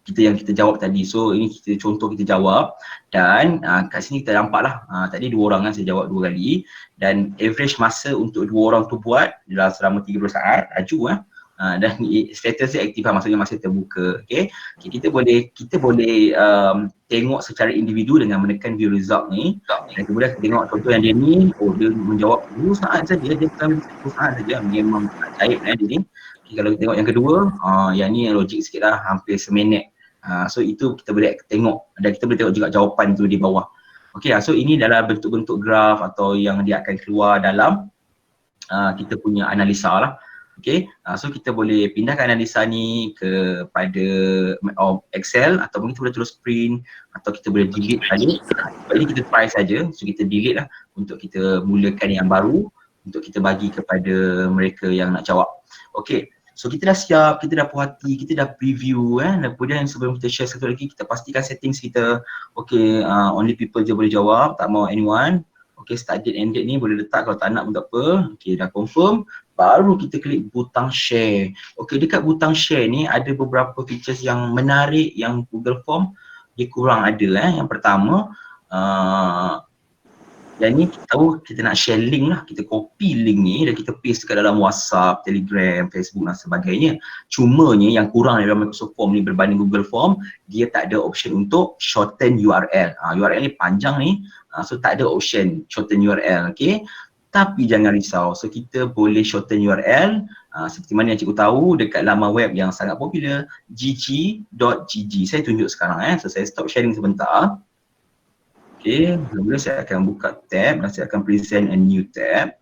yang kita jawab tadi. So ini kita contoh kita jawab dan kat sini kita nampak lah tadi 2 orang saya jawab 2 kali dan average masa untuk 2 orang tu buat adalah selama 30 saat, laju dan status dia aktif lah, maksudnya masih terbuka. Okay, kita boleh tengok secara individu dengan menekan view result ni dan kemudian kita tengok contoh yang dia ni, dia menjawab 2 saat saja, dia bukan 10 saat saja, memang ajaib dia ni. Okay, kalau kita tengok yang kedua, yang ni logik sikit lah, hampir seminit. So itu kita boleh tengok dan kita boleh tengok juga jawapan tu di bawah. Okay, so ini adalah bentuk-bentuk graf atau yang dia akan keluar dalam kita punya analisa lah. Okay, so kita boleh pindahkan analisa ni kepada Excel ataupun kita boleh terus print atau kita boleh delete balik. Sebab ini kita try saja, so kita delete lah untuk kita mulakan yang baru untuk kita bagi kepada mereka yang nak jawab. Okay, so kita dah siap, kita dah puas hati, kita dah preview dan kemudian sebelum kita share satu lagi, kita pastikan settings kita. Okay, only people je boleh jawab, tak mau anyone. Okay, start date and date ni boleh letak, kalau tak nak pun tak apa. Okay, dah confirm. Baru kita klik butang share. Okay, dekat butang share ni ada beberapa features yang menarik yang Google Form dia kurang ada. Yang pertama, yang ni kita tahu kita nak share link lah. Kita copy link ni dan kita paste dekat dalam WhatsApp, Telegram, Facebook dan sebagainya. Cumanya yang kurang dalam Microsoft Form ni berbanding Google Form, dia tak ada option untuk shorten URL. URL ni panjang ni, so tak ada option shorten URL. Okay, tapi jangan risau, so kita boleh shorten URL seperti mana yang cikgu tahu dekat laman web yang sangat popular gg.gg. Saya tunjuk sekarang so saya stop sharing sebentar. Okay, mula saya akan buka tab dan saya akan present a new tab.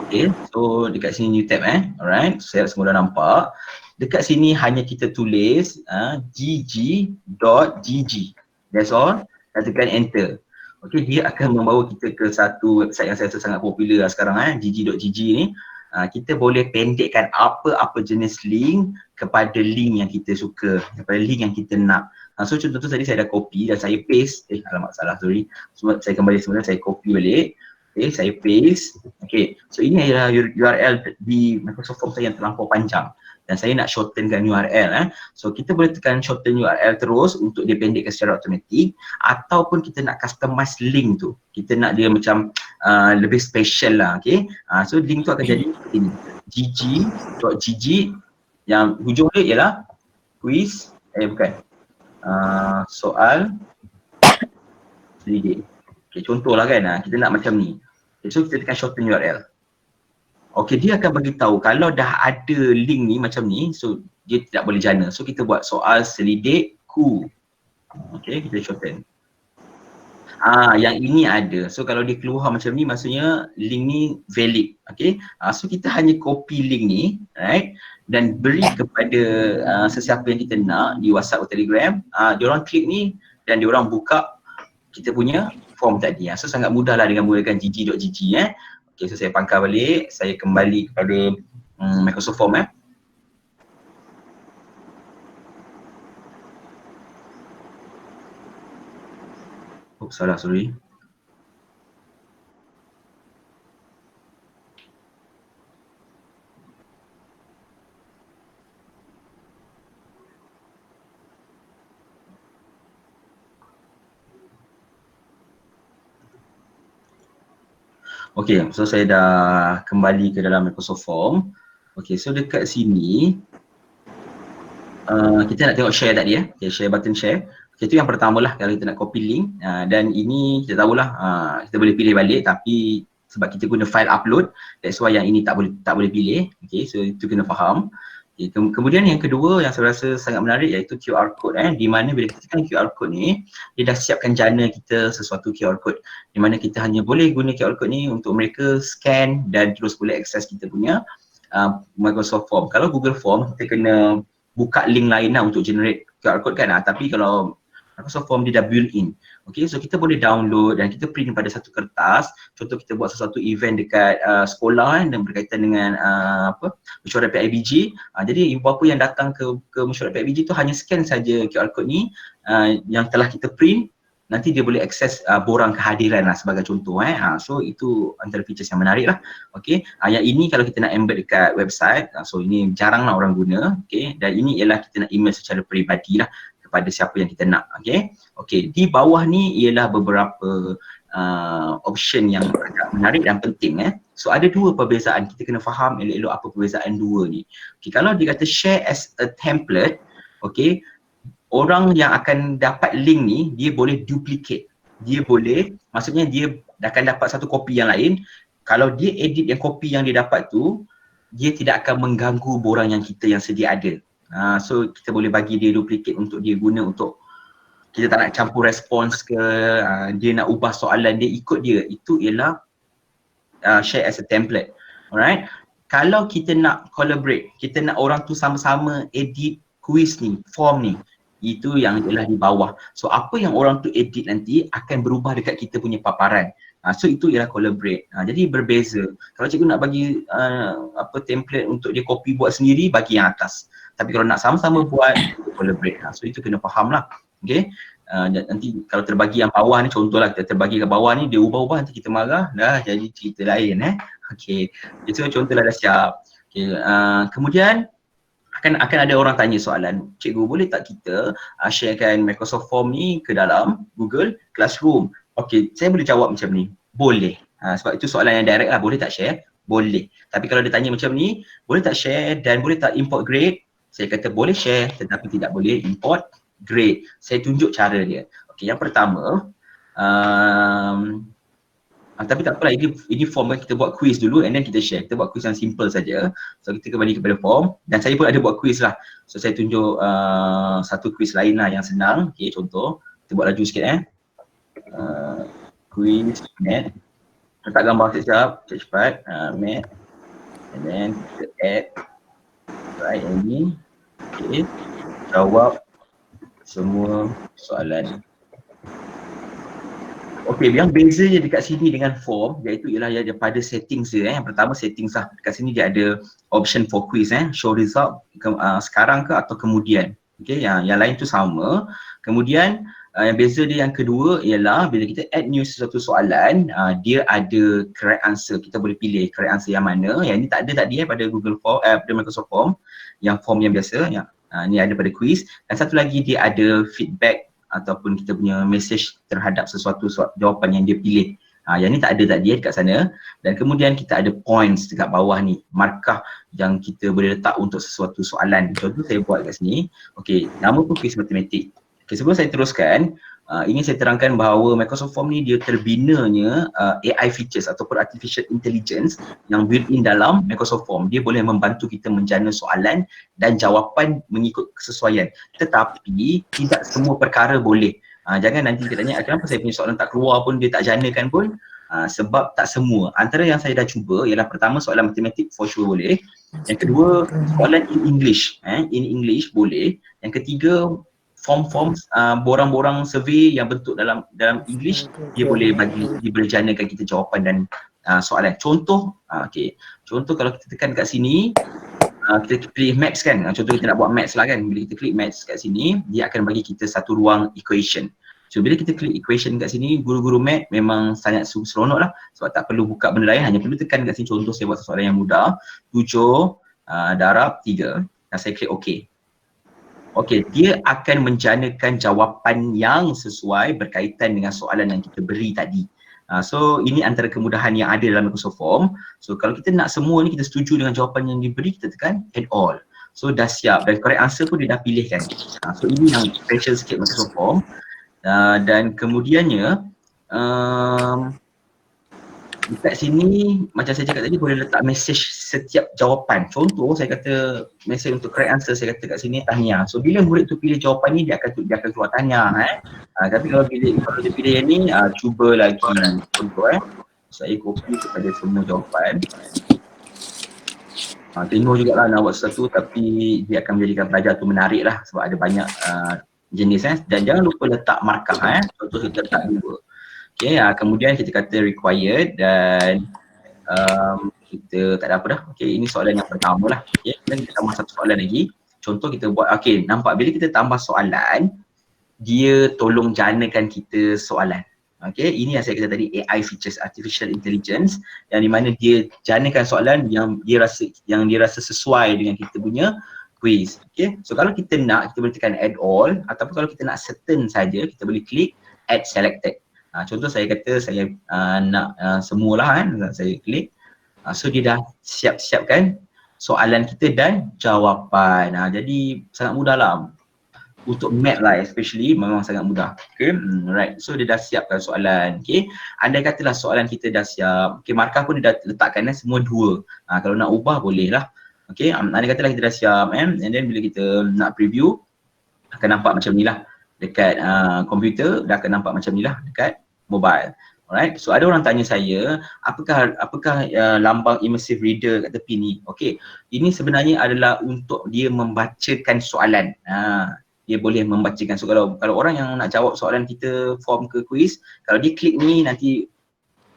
Okay, so dekat sini new tab alright, so saya semua dah nampak. Dekat sini hanya kita tulis gg.gg, that's all, dan tekan enter. Okay, dia akan membawa kita ke satu website yang saya rasa sangat popular sekarang gg.gg ni. Kita boleh pendekkan apa-apa jenis link kepada link yang kita suka, kepada link yang kita nak. So contoh tu tadi saya dah copy dan saya paste, alamak salah, sorry. Saya kembali semula, saya copy balik. Okay, saya paste. Okay, so ini adalah URL di Microsoft Form saya yang terlampau panjang dan saya nak shortenkan URL. So kita boleh tekan shorten URL terus untuk dia pendekkan secara automatik, ataupun kita nak customize link tu, kita nak dia macam lebih special lah. Okay, so link tu akan jadi seperti ni, gg.gg, yang hujung dia ialah quiz, soal sedikit. Okay, contohlah kan, kita nak macam ni. Okay, so kita tekan shorten URL. Okay, dia akan bagi tahu kalau dah ada link ni macam ni, so dia tidak boleh jana. So kita buat soal selidik ku. Okay, kita shorten. Yang ini ada. So kalau dia keluar macam ni, maksudnya link ni valid. Okay, so kita hanya copy link ni, right, dan beri kepada sesiapa yang kita nak di WhatsApp atau Telegram. Diorang klik ni dan diorang buka kita punya form tadi. So sangat mudah lah dengan menggunakan gg.gg. Okay, so saya pangkal balik, saya kembali kepada Microsoft Form. Oh, salah, sorry. Okay, so saya dah kembali ke dalam Microsoft Form. Okay, so dekat sini kita nak tengok share tadi okay, share button share. Okay, itu yang pertama lah kalau kita nak copy link, dan ini kita tahulah kita boleh pilih balik, tapi sebab kita guna file upload, that's why yang ini tak boleh pilih. Okay, so itu kena faham. Okay, kemudian yang kedua yang saya rasa sangat menarik iaitu QR code, di mana bila kita tekan QR code ni, dia dah siapkan jana kita sesuatu QR code, di mana kita hanya boleh guna QR code ni untuk mereka scan dan terus boleh akses kita punya Microsoft Form. Kalau Google Form kita kena buka link lain lah untuk generate QR code kan, tapi kalau Microsoft Form dia dah built in. Okay, so kita boleh download dan kita print pada satu kertas. Contoh kita buat sesuatu event dekat sekolah dan berkaitan dengan mesyuarat PIBG. Jadi ibu-bapa yang datang ke mesyuarat PIBG tu hanya scan saja QR code ni yang telah kita print, nanti dia boleh akses borang kehadiran lah sebagai contoh. So itu antara features yang menarik lah. Okay, yang ini kalau kita nak embed dekat website, so ini jarang lah orang guna. Okay, dan ini ialah kita nak email secara peribadi lah kepada siapa yang kita nak. Okay, okay, di bawah ni ialah beberapa option yang agak menarik dan penting. So ada dua perbezaan, kita kena faham elok-elok apa perbezaan dua ni. Okay, kalau dia kata share as a template, okay, orang yang akan dapat link ni dia boleh duplicate, dia boleh, maksudnya dia akan dapat satu kopi yang lain. Kalau dia edit yang kopi yang dia dapat tu, dia tidak akan mengganggu borang yang kita yang sedia ada. So kita boleh bagi dia duplicate untuk dia guna untuk kita tak nak campur respons ke, dia nak ubah soalan dia ikut dia. Itu ialah share as a template. Alright. Kalau kita nak collaborate, kita nak orang tu sama-sama edit quiz ni, form ni, itu yang ialah di bawah. So apa yang orang tu edit nanti akan berubah dekat kita punya paparan. So itu ialah collaborate. Jadi berbeza. Kalau cikgu nak bagi template untuk dia copy buat sendiri, bagi yang atas. Tapi kalau nak sama-sama buat, collaborate. So itu kena faham lah. Okay. Nanti kalau terbagi yang bawah ni, contohlah kita terbagi ke bawah ni, dia ubah-ubah, nanti kita marah, dah jadi cerita lain. Okay. Itu contohlah dah siap. Okay. Kemudian akan ada orang tanya soalan, cikgu boleh tak kita sharekan Microsoft Form ni ke dalam Google Classroom? Okay, saya boleh jawab macam ni, boleh. Sebab itu soalan yang direct lah, boleh tak share? Boleh. Tapi kalau dia tanya macam ni, boleh tak share dan boleh tak import grade? Saya kata boleh share tetapi tidak boleh import grade. Saya tunjuk cara dia. Okay, yang pertama, tapi tak apalah, ini form kan, kita buat quiz dulu and then kita share. Kita buat quiz yang simple saja. So kita kembali kepada form dan saya pun ada buat quiz lah. So saya tunjuk satu quiz lain lah yang senang. Okay, contoh. Kita buat laju sikit quiz math. Letak gambar sekejap, cepat. Math. And then kita add. Right, yang ni. Okay. Jawab semua soalan. Okey, yang bezanya dekat sini dengan form iaitu ialah dia pada settings dia. Yang pertama settings lah. Dekat sini dia ada option for quiz show result sekarang ke atau kemudian. Okey, yang lain tu sama. Kemudian yang beza dia yang kedua ialah bila kita add new sesuatu soalan, dia ada correct answer. Kita boleh pilih correct answer yang mana. Yang ini tak ada tadi pada Google Form, pada Microsoft Form. Yang form yang biasa, ni ada pada quiz. Dan satu lagi dia ada feedback ataupun kita punya message terhadap sesuatu jawapan yang dia pilih. Yang ni tak ada tadi dekat sana. Dan kemudian kita ada points dekat bawah ni, markah yang kita boleh letak untuk sesuatu soalan. Contoh saya buat kat sini. Okey, nama pun quiz matematik. Okey, sebelum saya teruskan, ingin saya terangkan bahawa Microsoft Form ni dia terbinanya AI features ataupun artificial intelligence yang built-in dalam Microsoft Form. Dia boleh membantu kita menjana soalan dan jawapan mengikut kesesuaian. Tetapi tidak semua perkara boleh. Jangan nanti kita tanya kenapa saya punya soalan tak keluar pun, dia tak janakan pun. Sebab tak semua. Antara yang saya dah cuba ialah pertama soalan matematik for sure boleh. Yang kedua soalan in English. In English boleh. Yang ketiga form borang-borang survey yang bentuk dalam English, dia boleh janakan kita jawapan dan soalan. Contoh, contoh kalau kita tekan kat sini, kita pilih maths kan, contoh kita nak buat maths lah kan, bila kita klik maths kat sini, dia akan bagi kita satu ruang equation. So bila kita klik equation kat sini, guru-guru maths memang sangat seronok lah sebab tak perlu buka benda lain, hanya perlu tekan kat sini. Contoh saya buat soalan yang mudah, 7 darab 3 dan saya klik OK. Okey, dia akan menjanakan jawapan yang sesuai berkaitan dengan soalan yang kita beri tadi. So ini antara kemudahan yang ada dalam Microsoft Form. So kalau kita nak semua ni, kita setuju dengan jawapan yang diberi, kita tekan add all. So dah siap dan correct answer pun dia dah pilihkan. So ini yang special sikit Microsoft Form. Dan kemudiannya dekat sini macam saya cakap tadi, boleh letak message setiap jawapan. Contoh saya kata message untuk correct answer, saya kata kat sini tahniah. So bila murid tu pilih jawapan ni, dia akan keluar tahniah. Tapi kalau dia pilih yang ni, cuba lagi. Contoh saya copy kepada semua jawapan. Tengok jugalah nak buat sesuatu tapi dia akan menjadikan pelajar tu menarik lah sebab ada banyak jenis. Dan jangan lupa letak markah. Contoh kita letak 2. Okay, kemudian kita kata required dan kita tak ada apa dah. Okay, ini soalan yang pertama lah. Okay, dan kita tambah satu soalan lagi. Contoh kita buat, okay, nampak bila kita tambah soalan, dia tolong janakan kita soalan. Okay, ini yang saya kata tadi, AI features, artificial intelligence, yang di mana dia janakan soalan yang dia rasa sesuai dengan kita punya quiz. Okay, so kalau kita nak, kita boleh tekan add all, ataupun kalau kita nak certain saja, kita boleh klik add selected. Contoh saya kata saya nak semualah kan, saya klik. So dia dah siapkan soalan kita dan jawapan. Jadi sangat mudah lah. Untuk math lah especially memang sangat mudah. Okay, right. So dia dah siapkan soalan. Okay, andai katalah soalan kita dah siap. Okay, markah pun dia dah letakkan semua 2. Kalau nak ubah boleh lah. Okay, andai katalah kita dah siap and then bila kita nak preview akan nampak macam ni lah. Dekat komputer dah akan nampak macam ni lah dekat mobile. Alright, so ada orang tanya saya, apakah lambang immersive reader kat tepi ni? Okay, ini sebenarnya adalah untuk dia membacakan soalan. Dia boleh membacakan. So kalau orang yang nak jawab soalan kita, form ke quiz, kalau dia klik ni, nanti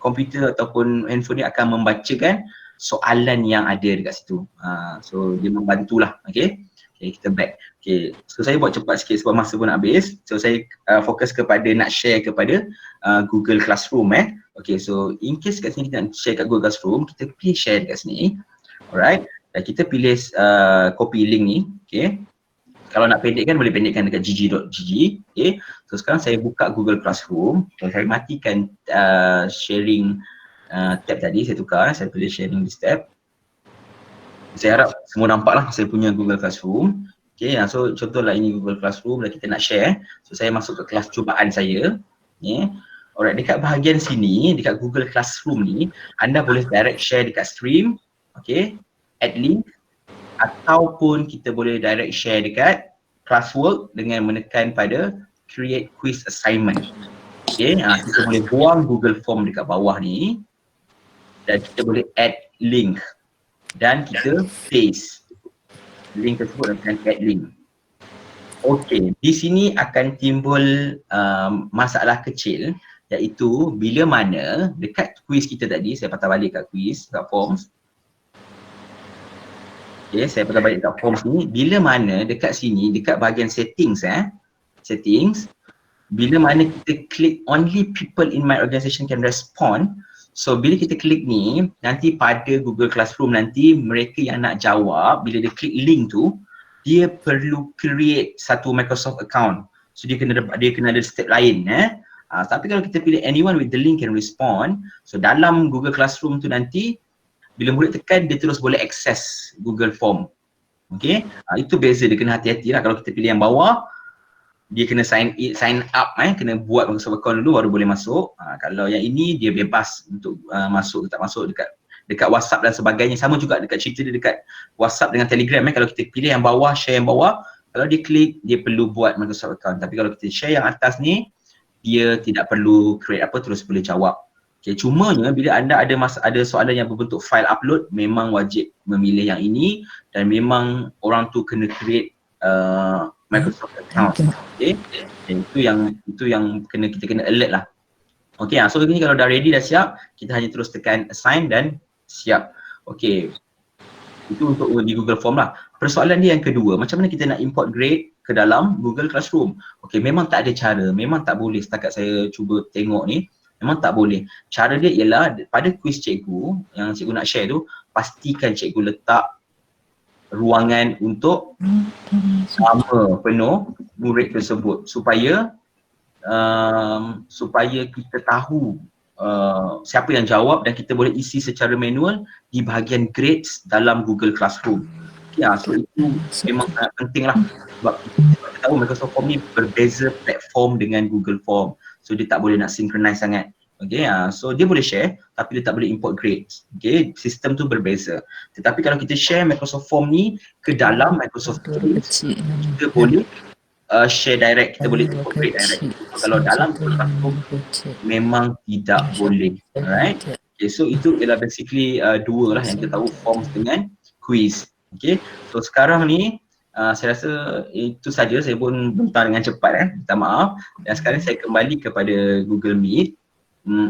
komputer ataupun handphone dia akan membacakan soalan yang ada dekat situ. So dia membantulah. Okay, kita back. Okay, so saya buat cepat sikit sebab masa pun nak habis. So saya fokus kepada nak share kepada Google Classroom Okay, so in case kat sini kita nak share kat Google Classroom, kita pilih share dekat sini. Alright, dan kita pilih copy link ni. Okay, kalau nak pendekkan boleh pendekkan dekat gg.gg. Okay, so sekarang saya buka Google Classroom. So saya matikan sharing tab tadi, saya tukar, saya pilih sharing this tab. Saya harap semua nampak lah saya punya Google Classroom. Okay, so contohlah ini Google Classroom dan kita nak share. So saya masuk ke kelas cubaan saya. Alright, dekat bahagian sini, dekat Google Classroom ni, anda boleh direct share dekat stream, okay, add link, ataupun kita boleh direct share dekat classwork dengan menekan pada create quiz assignment. Okay, kita boleh buang Google Form dekat bawah ni dan kita boleh add link dan kita paste link tersebut dan add link. Okey, di sini akan timbul masalah kecil, iaitu bila mana dekat quiz kita tadi, saya patah balik kat quiz, kat forms. Okey, saya patah balik kat forms ni, bila mana dekat sini, dekat bahagian settings settings, bila mana kita klik only people in my organization can respond. So bila kita klik ni, nanti pada Google Classroom nanti mereka yang nak jawab, bila dia klik link tu, dia perlu create satu Microsoft account. So dia kena ada step lain. Tapi kalau kita pilih anyone with the link can respond, so dalam Google Classroom tu nanti, bila murid tekan, dia terus boleh access Google Form. Okay, itu beza, dia kena hati-hati lah. Kalau kita pilih yang bawah, dia kena sign up, kena buat Microsoft account dulu baru boleh masuk. Kalau yang ini dia bebas untuk masuk ke tak masuk dekat WhatsApp dan sebagainya. Sama juga dekat cerita dia dekat WhatsApp dengan Telegram. Kalau kita pilih yang bawah, share yang bawah, kalau dia klik dia perlu buat Microsoft account. Tapi kalau kita share yang atas ni, dia tidak perlu create apa, terus boleh jawab. Okay, cumanya bila anda ada soalan yang berbentuk file upload, memang wajib memilih yang ini dan memang orang tu kena create Microsoft account. Okay, itu yang kita kena alert lah. Okay, so ini kalau dah ready, dah siap, kita hanya terus tekan assign dan siap. Okay, itu untuk di Google Form lah. Persoalan dia yang kedua, macam mana kita nak import grade ke dalam Google Classroom? Okay, memang tak ada cara, memang tak boleh. Setakat saya cuba tengok ni, memang tak boleh. Cara dia ialah pada quiz cikgu yang cikgu nak share tu, pastikan cikgu letak ruangan untuk sama penuh murid tersebut supaya kita tahu siapa yang jawab dan kita boleh isi secara manual di bahagian grades dalam Google Classroom. Ya, so itu memang sangat penting lah sebab kita tahu Microsoft Form ni berbeza platform dengan Google Form, so dia tak boleh nak synchronize sangat. Okay, so dia boleh share tapi dia tak boleh import grades. Okay, sistem tu berbeza. Tetapi kalau kita share Microsoft Form ni ke dalam Microsoft Teams, kita boleh share direct, kita boleh import grade direct. Kalau dalam Classroom memang tidak boleh. Alright. Okay, so itu ialah basically dua lah yang kita tahu, forms dengan quiz. Okay, so sekarang ni saya rasa itu saja, saya pun bentang dengan cepat, minta maaf. Dan sekarang saya kembali kepada Google Meet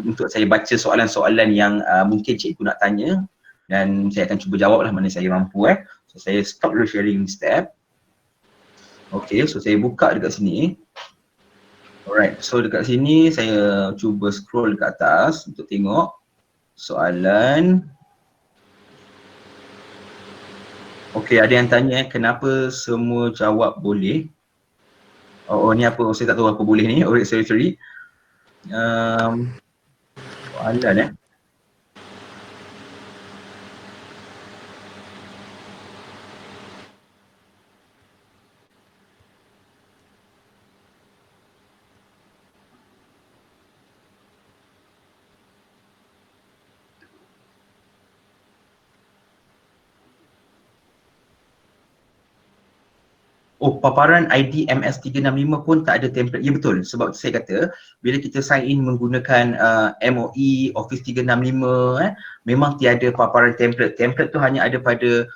untuk saya baca soalan-soalan yang mungkin cikgu nak tanya dan saya akan cuba jawab lah mana saya mampu. So saya stop dulu sharing step. Okay, so saya buka dekat sini. Alright, so dekat sini saya cuba scroll dekat atas untuk tengok soalan. Okay, ada yang tanya kenapa semua jawab boleh. Oh ni apa, saya tak tahu apa boleh ni. Oh sorry. Soalan Oh, paparan ID MS365 pun tak ada template. Ya betul, sebab saya kata bila kita sign in menggunakan MOE, Office 365 memang tiada paparan template. Template tu hanya ada pada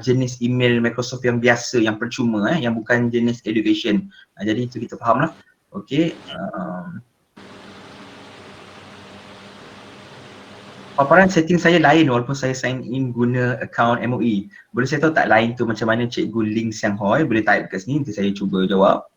jenis email Microsoft yang biasa, yang percuma yang bukan jenis education. Jadi itu kita faham lah. Okey. Paparan setting saya lain walaupun saya sign in guna account MOE. Boleh saya tahu tak lain tu macam mana Cikgu Ling Siang Hoi? Boleh type dekat sini, nanti saya cuba jawab.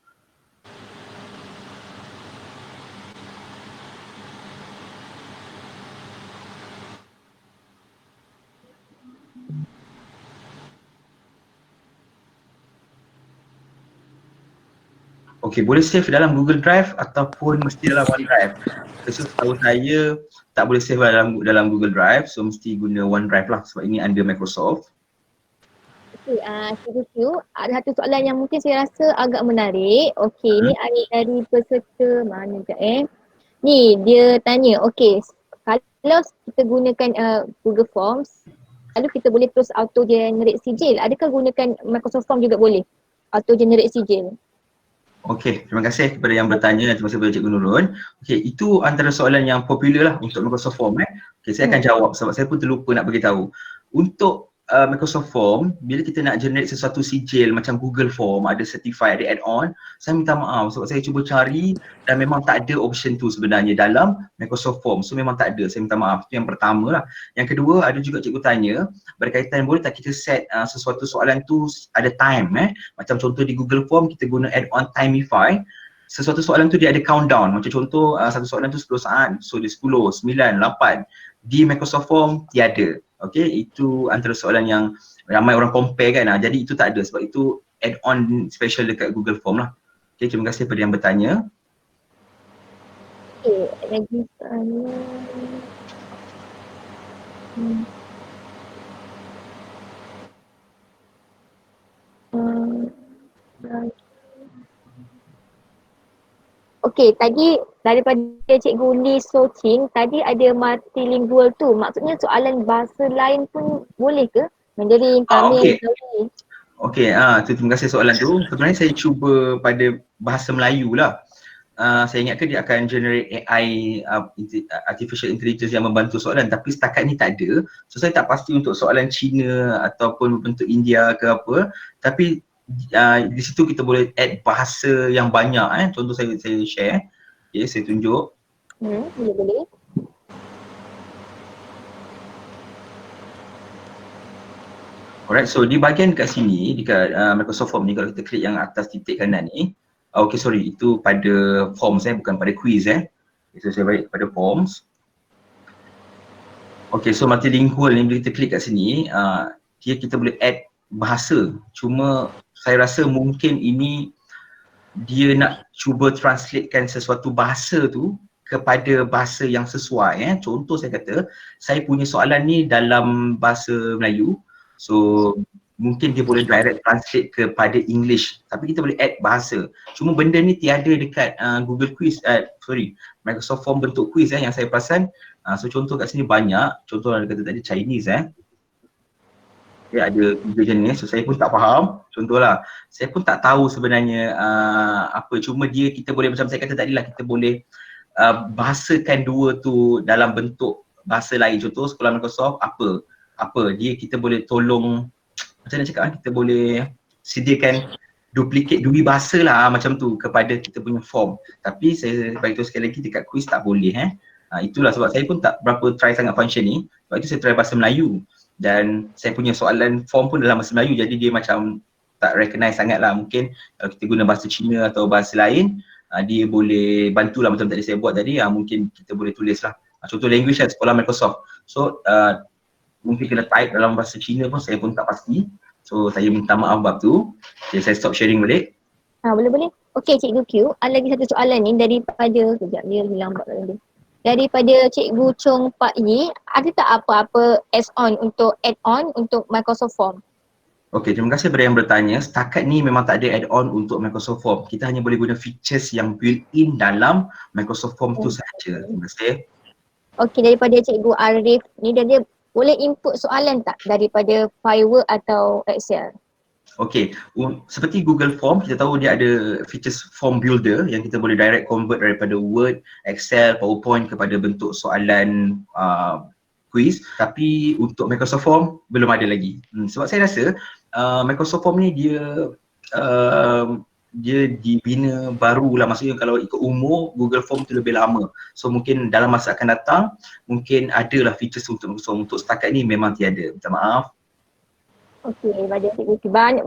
Okey, boleh save dalam Google Drive ataupun mesti dalam OneDrive. So setahu saya tak boleh save dalam Google Drive, so mesti guna OneDrive lah sebab ini under Microsoft. Okey, Cikgu Q, ada satu soalan yang mungkin saya rasa agak menarik. Okey, ni ada dari peserta mana sekejap Ni dia tanya, okey, kalau kita gunakan Google Forms, lalu kita boleh terus auto generate sijil. Adakah gunakan Microsoft Form juga boleh auto generate sijil? Okey, terima kasih kepada yang bertanya dan terima kasih kepada Cikgu Nurul. Okey, itu antara soalan yang popular lah untuk Microsoft Form. Okey, saya akan jawab sebab saya pun terlupa nak beritahu. Untuk Microsoft Form, bila kita nak generate sesuatu sijil macam Google Form, ada certified, ada add-on, saya minta maaf sebab saya cuba cari dan memang tak ada option tu sebenarnya dalam Microsoft Form. So memang tak ada, saya minta maaf. Itu yang pertama lah. Yang kedua, ada juga cikgu tanya berkaitan boleh tak kita set sesuatu soalan tu ada time macam contoh di Google Form kita guna add-on Timify. Sesuatu soalan tu dia ada countdown. Macam contoh satu soalan tu 10 saat, so dia 10, 9, 8. Di Microsoft Form tiada. Okey, itu antara soalan yang ramai orang compare kan. Jadi itu tak ada sebab itu add-on special dekat Google Form lah. Okey, terima kasih kepada yang bertanya. Okey, lagi soalan. Okey, tadi daripada Cikgu Lee So Ching, tadi ada multilingual tu. Maksudnya soalan bahasa lain pun boleh ke? Mandarin, Tamil, Saudi. Okey, terima kasih soalan tu. Sebenarnya saya cuba pada bahasa Melayu lah. Saya ingatkan dia akan generate AI artificial intelligence yang membantu soalan, tapi setakat ni tak ada. So saya tak pasti untuk soalan Cina ataupun bentuk India ke apa, tapi di situ kita boleh add bahasa yang banyak contoh saya share. Okay, saya tunjuk. Boleh. Alright, so di bahagian kat sini dekat Microsoft Form ni, kalau kita klik yang atas titik kanan ni, okay sorry, itu pada forms bukan pada quiz So saya balik pada forms. Okay, so multilingual ni bila kita klik kat sini, kita boleh add bahasa. Cuma saya rasa mungkin ini dia nak cuba translatekan sesuatu bahasa tu kepada bahasa yang sesuai. Contoh saya kata, saya punya soalan ni dalam bahasa Melayu. So mungkin dia boleh direct translate kepada English, tapi kita boleh add bahasa. Cuma benda ni tiada dekat Google Quiz, Microsoft Form bentuk quiz yang saya perasan. So contoh kat sini banyak, contoh ada kata tadi Chinese dia ada 3 jenis, so saya pun tak faham. Contohlah, saya pun tak tahu sebenarnya apa, cuma kita boleh macam saya kata tadi lah, kita boleh bahasakan dua tu dalam bentuk bahasa lain. Contoh sekolah Microsoft apa dia, kita boleh tolong macam mana cakap, kita boleh sediakan duplicate dua bahasa lah macam tu kepada kita punya form. Tapi saya beritahu sekali lagi dekat quiz tak boleh itulah sebab saya pun tak berapa try sangat function ni. Sebab itu saya try bahasa Melayu dan saya punya soalan form pun dalam bahasa Melayu, jadi dia macam tak recognize sangat lah. Mungkin kalau kita guna bahasa Cina atau bahasa lain, dia boleh bantulah macam tadi saya buat tadi, mungkin kita boleh tulis lah. Contoh language sekolah Microsoft. So mungkin kena type dalam bahasa Cina pun saya pun tak pasti. So saya minta maaf bab tu. Okay, saya stop sharing balik. Boleh. Okey Cikgu Q, ada lagi satu soalan ni daripada, kejap dia hilang bab tadi. Daripada Cikgu Chong Pak Yi, ada tak apa-apa add-on untuk Microsoft Form? Okey, terima kasih kepada yang bertanya. Setakat ni memang tak ada add-on untuk Microsoft Form. Kita hanya boleh guna features yang built-in dalam Microsoft Form tu sahaja. Terima kasih. Okey, daripada Cikgu Arif ni, dia boleh input soalan tak daripada file Word atau Excel? Okey, seperti Google Form, kita tahu dia ada features form builder yang kita boleh direct convert daripada Word, Excel, PowerPoint kepada bentuk soalan quiz. Tapi untuk Microsoft Form belum ada lagi. Sebab saya rasa Microsoft Form ni dia dibina baru lah, maksudnya kalau ikut umur Google Form tu lebih lama. So mungkin dalam masa akan datang mungkin adalah features untuk Microsoft. Untuk setakat ni memang tiada. Minta maaf. Okey, pada cikgu banyak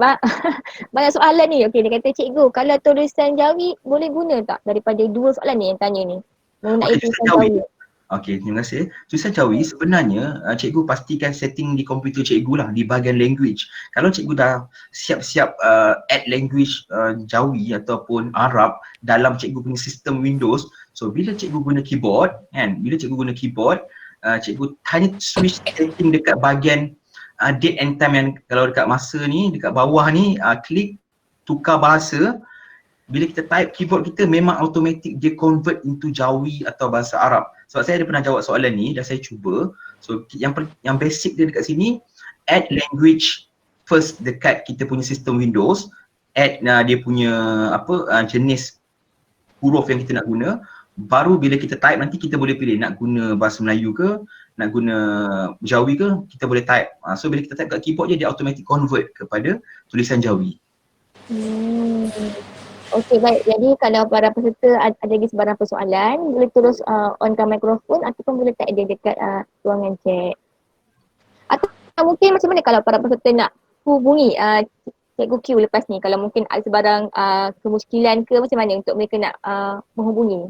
banyak soalan ni. Okey, dia kata cikgu, kalau tulisan Jawi boleh guna tak daripada dua soalan ni yang tanya ni? Mengenai Okey, tulisan tulisan Jawi. Jawi. Okey, terima kasih. Tulisan Jawi sebenarnya cikgu pastikan setting di komputer cikgu lah di bahagian language. Kalau cikgu dah siap-siap add language Jawi ataupun Arab dalam cikgu punya sistem Windows, so bila cikgu guna keyboard kan, cikgu hanya switch setting dekat bahagian date and time yang kalau dekat masa ni, dekat bawah ni klik tukar bahasa. Bila kita type keyboard kita memang automatic dia convert into Jawi atau bahasa Arab. Sebab saya ada pernah jawab soalan ni dan saya cuba. So yang basic dia dekat sini, add language first dekat kita punya sistem Windows, add dia punya jenis huruf yang kita nak guna. Baru bila kita type nanti kita boleh pilih nak guna bahasa Melayu ke, nak guna Jawi ke, kita boleh type. So bila kita type kat keyboard je dia automatic convert kepada tulisan Jawi. Okey, baik. Jadi kalau para peserta ada lagi sebarang persoalan, boleh terus onkan mikrofon ataupun boleh type dia dekat ruangan chat. Atau mungkin macam mana kalau para peserta nak hubungi Cikgu Q lepas ni, kalau mungkin ada sebarang kemuskilan ke, macam mana untuk mereka nak menghubungi?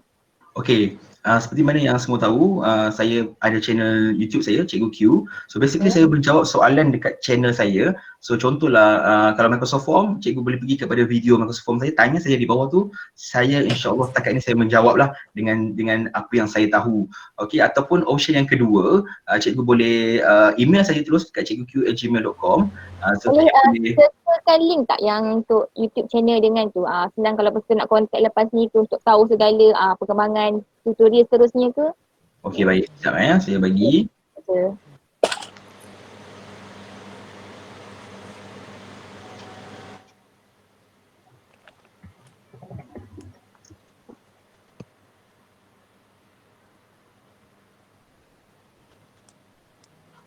Okey, seperti mana yang semua tahu, saya ada channel YouTube saya, Cikgu Q. So basically saya menjawab soalan dekat channel saya. So contohlah kalau Microsoft Form, cikgu boleh pergi kepada video Microsoft Form saya, tanya saja di bawah tu. Saya insya-Allah setakat ni saya menjawablah dengan apa yang saya tahu. Okey, ataupun option yang kedua, cikgu boleh email saya terus dekat cikguq@gmail.com. Boleh sertakan link tak yang untuk YouTube channel dengan tu? Senang kalau peserta nak contact lepas ni tu untuk tahu segala perkembangan tutorial seterusnya ke? Okey, baik. Sekejap saya bagi. Okay.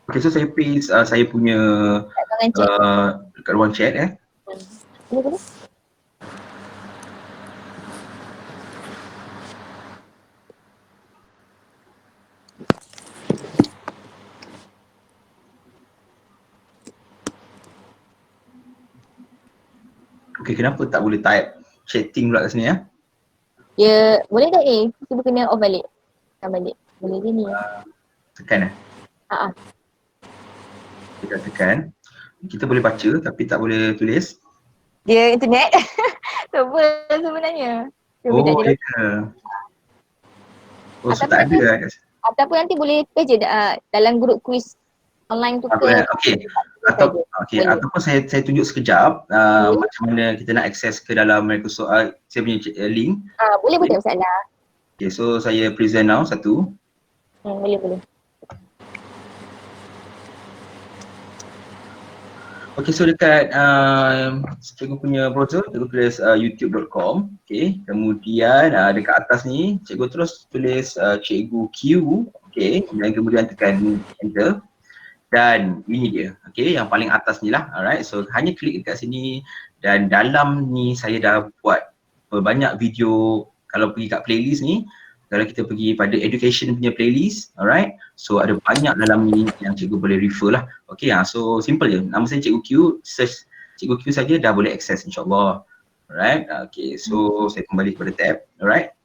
Okay, so saya paste saya punya kat ruang chat Boleh. Okay, kenapa tak boleh type chatting pula kat sini Ya, boleh tak ni? Cuba kena off balik. Tekan balik. Boleh je ni. Tekan Kita tekan. Kita boleh baca tapi tak boleh tulis. Dia internet. Cuba sebenarnya. Cuba Ya ke? So tak ada kat sini. Ataupun nanti boleh paste je dalam grup quiz online tu ke. Ataupun saya tunjuk sekejap macam mana kita nak akses ke dalam Microsoft saya punya link. Boleh tak masalah. Okay, so saya present now satu. Boleh. Okay, so dekat cikgu punya browser, cikgu tulis youtube.com. Okay, kemudian dekat atas ni cikgu terus tulis Cikgu Q. Okay, dan kemudian tekan enter. Dan ini dia, okay, yang paling atas ni lah. Alright, so hanya klik dekat sini dan dalam ni saya dah buat banyak video. Kalau pergi kat playlist ni, kalau kita pergi pada education punya playlist, alright, so ada banyak dalam ni yang cikgu boleh refer lah. Okay, so simple je, nama saya Cikgu Q, search Cikgu Q saja dah boleh access insyaAllah. Alright, okay, so saya kembali kepada tab, alright.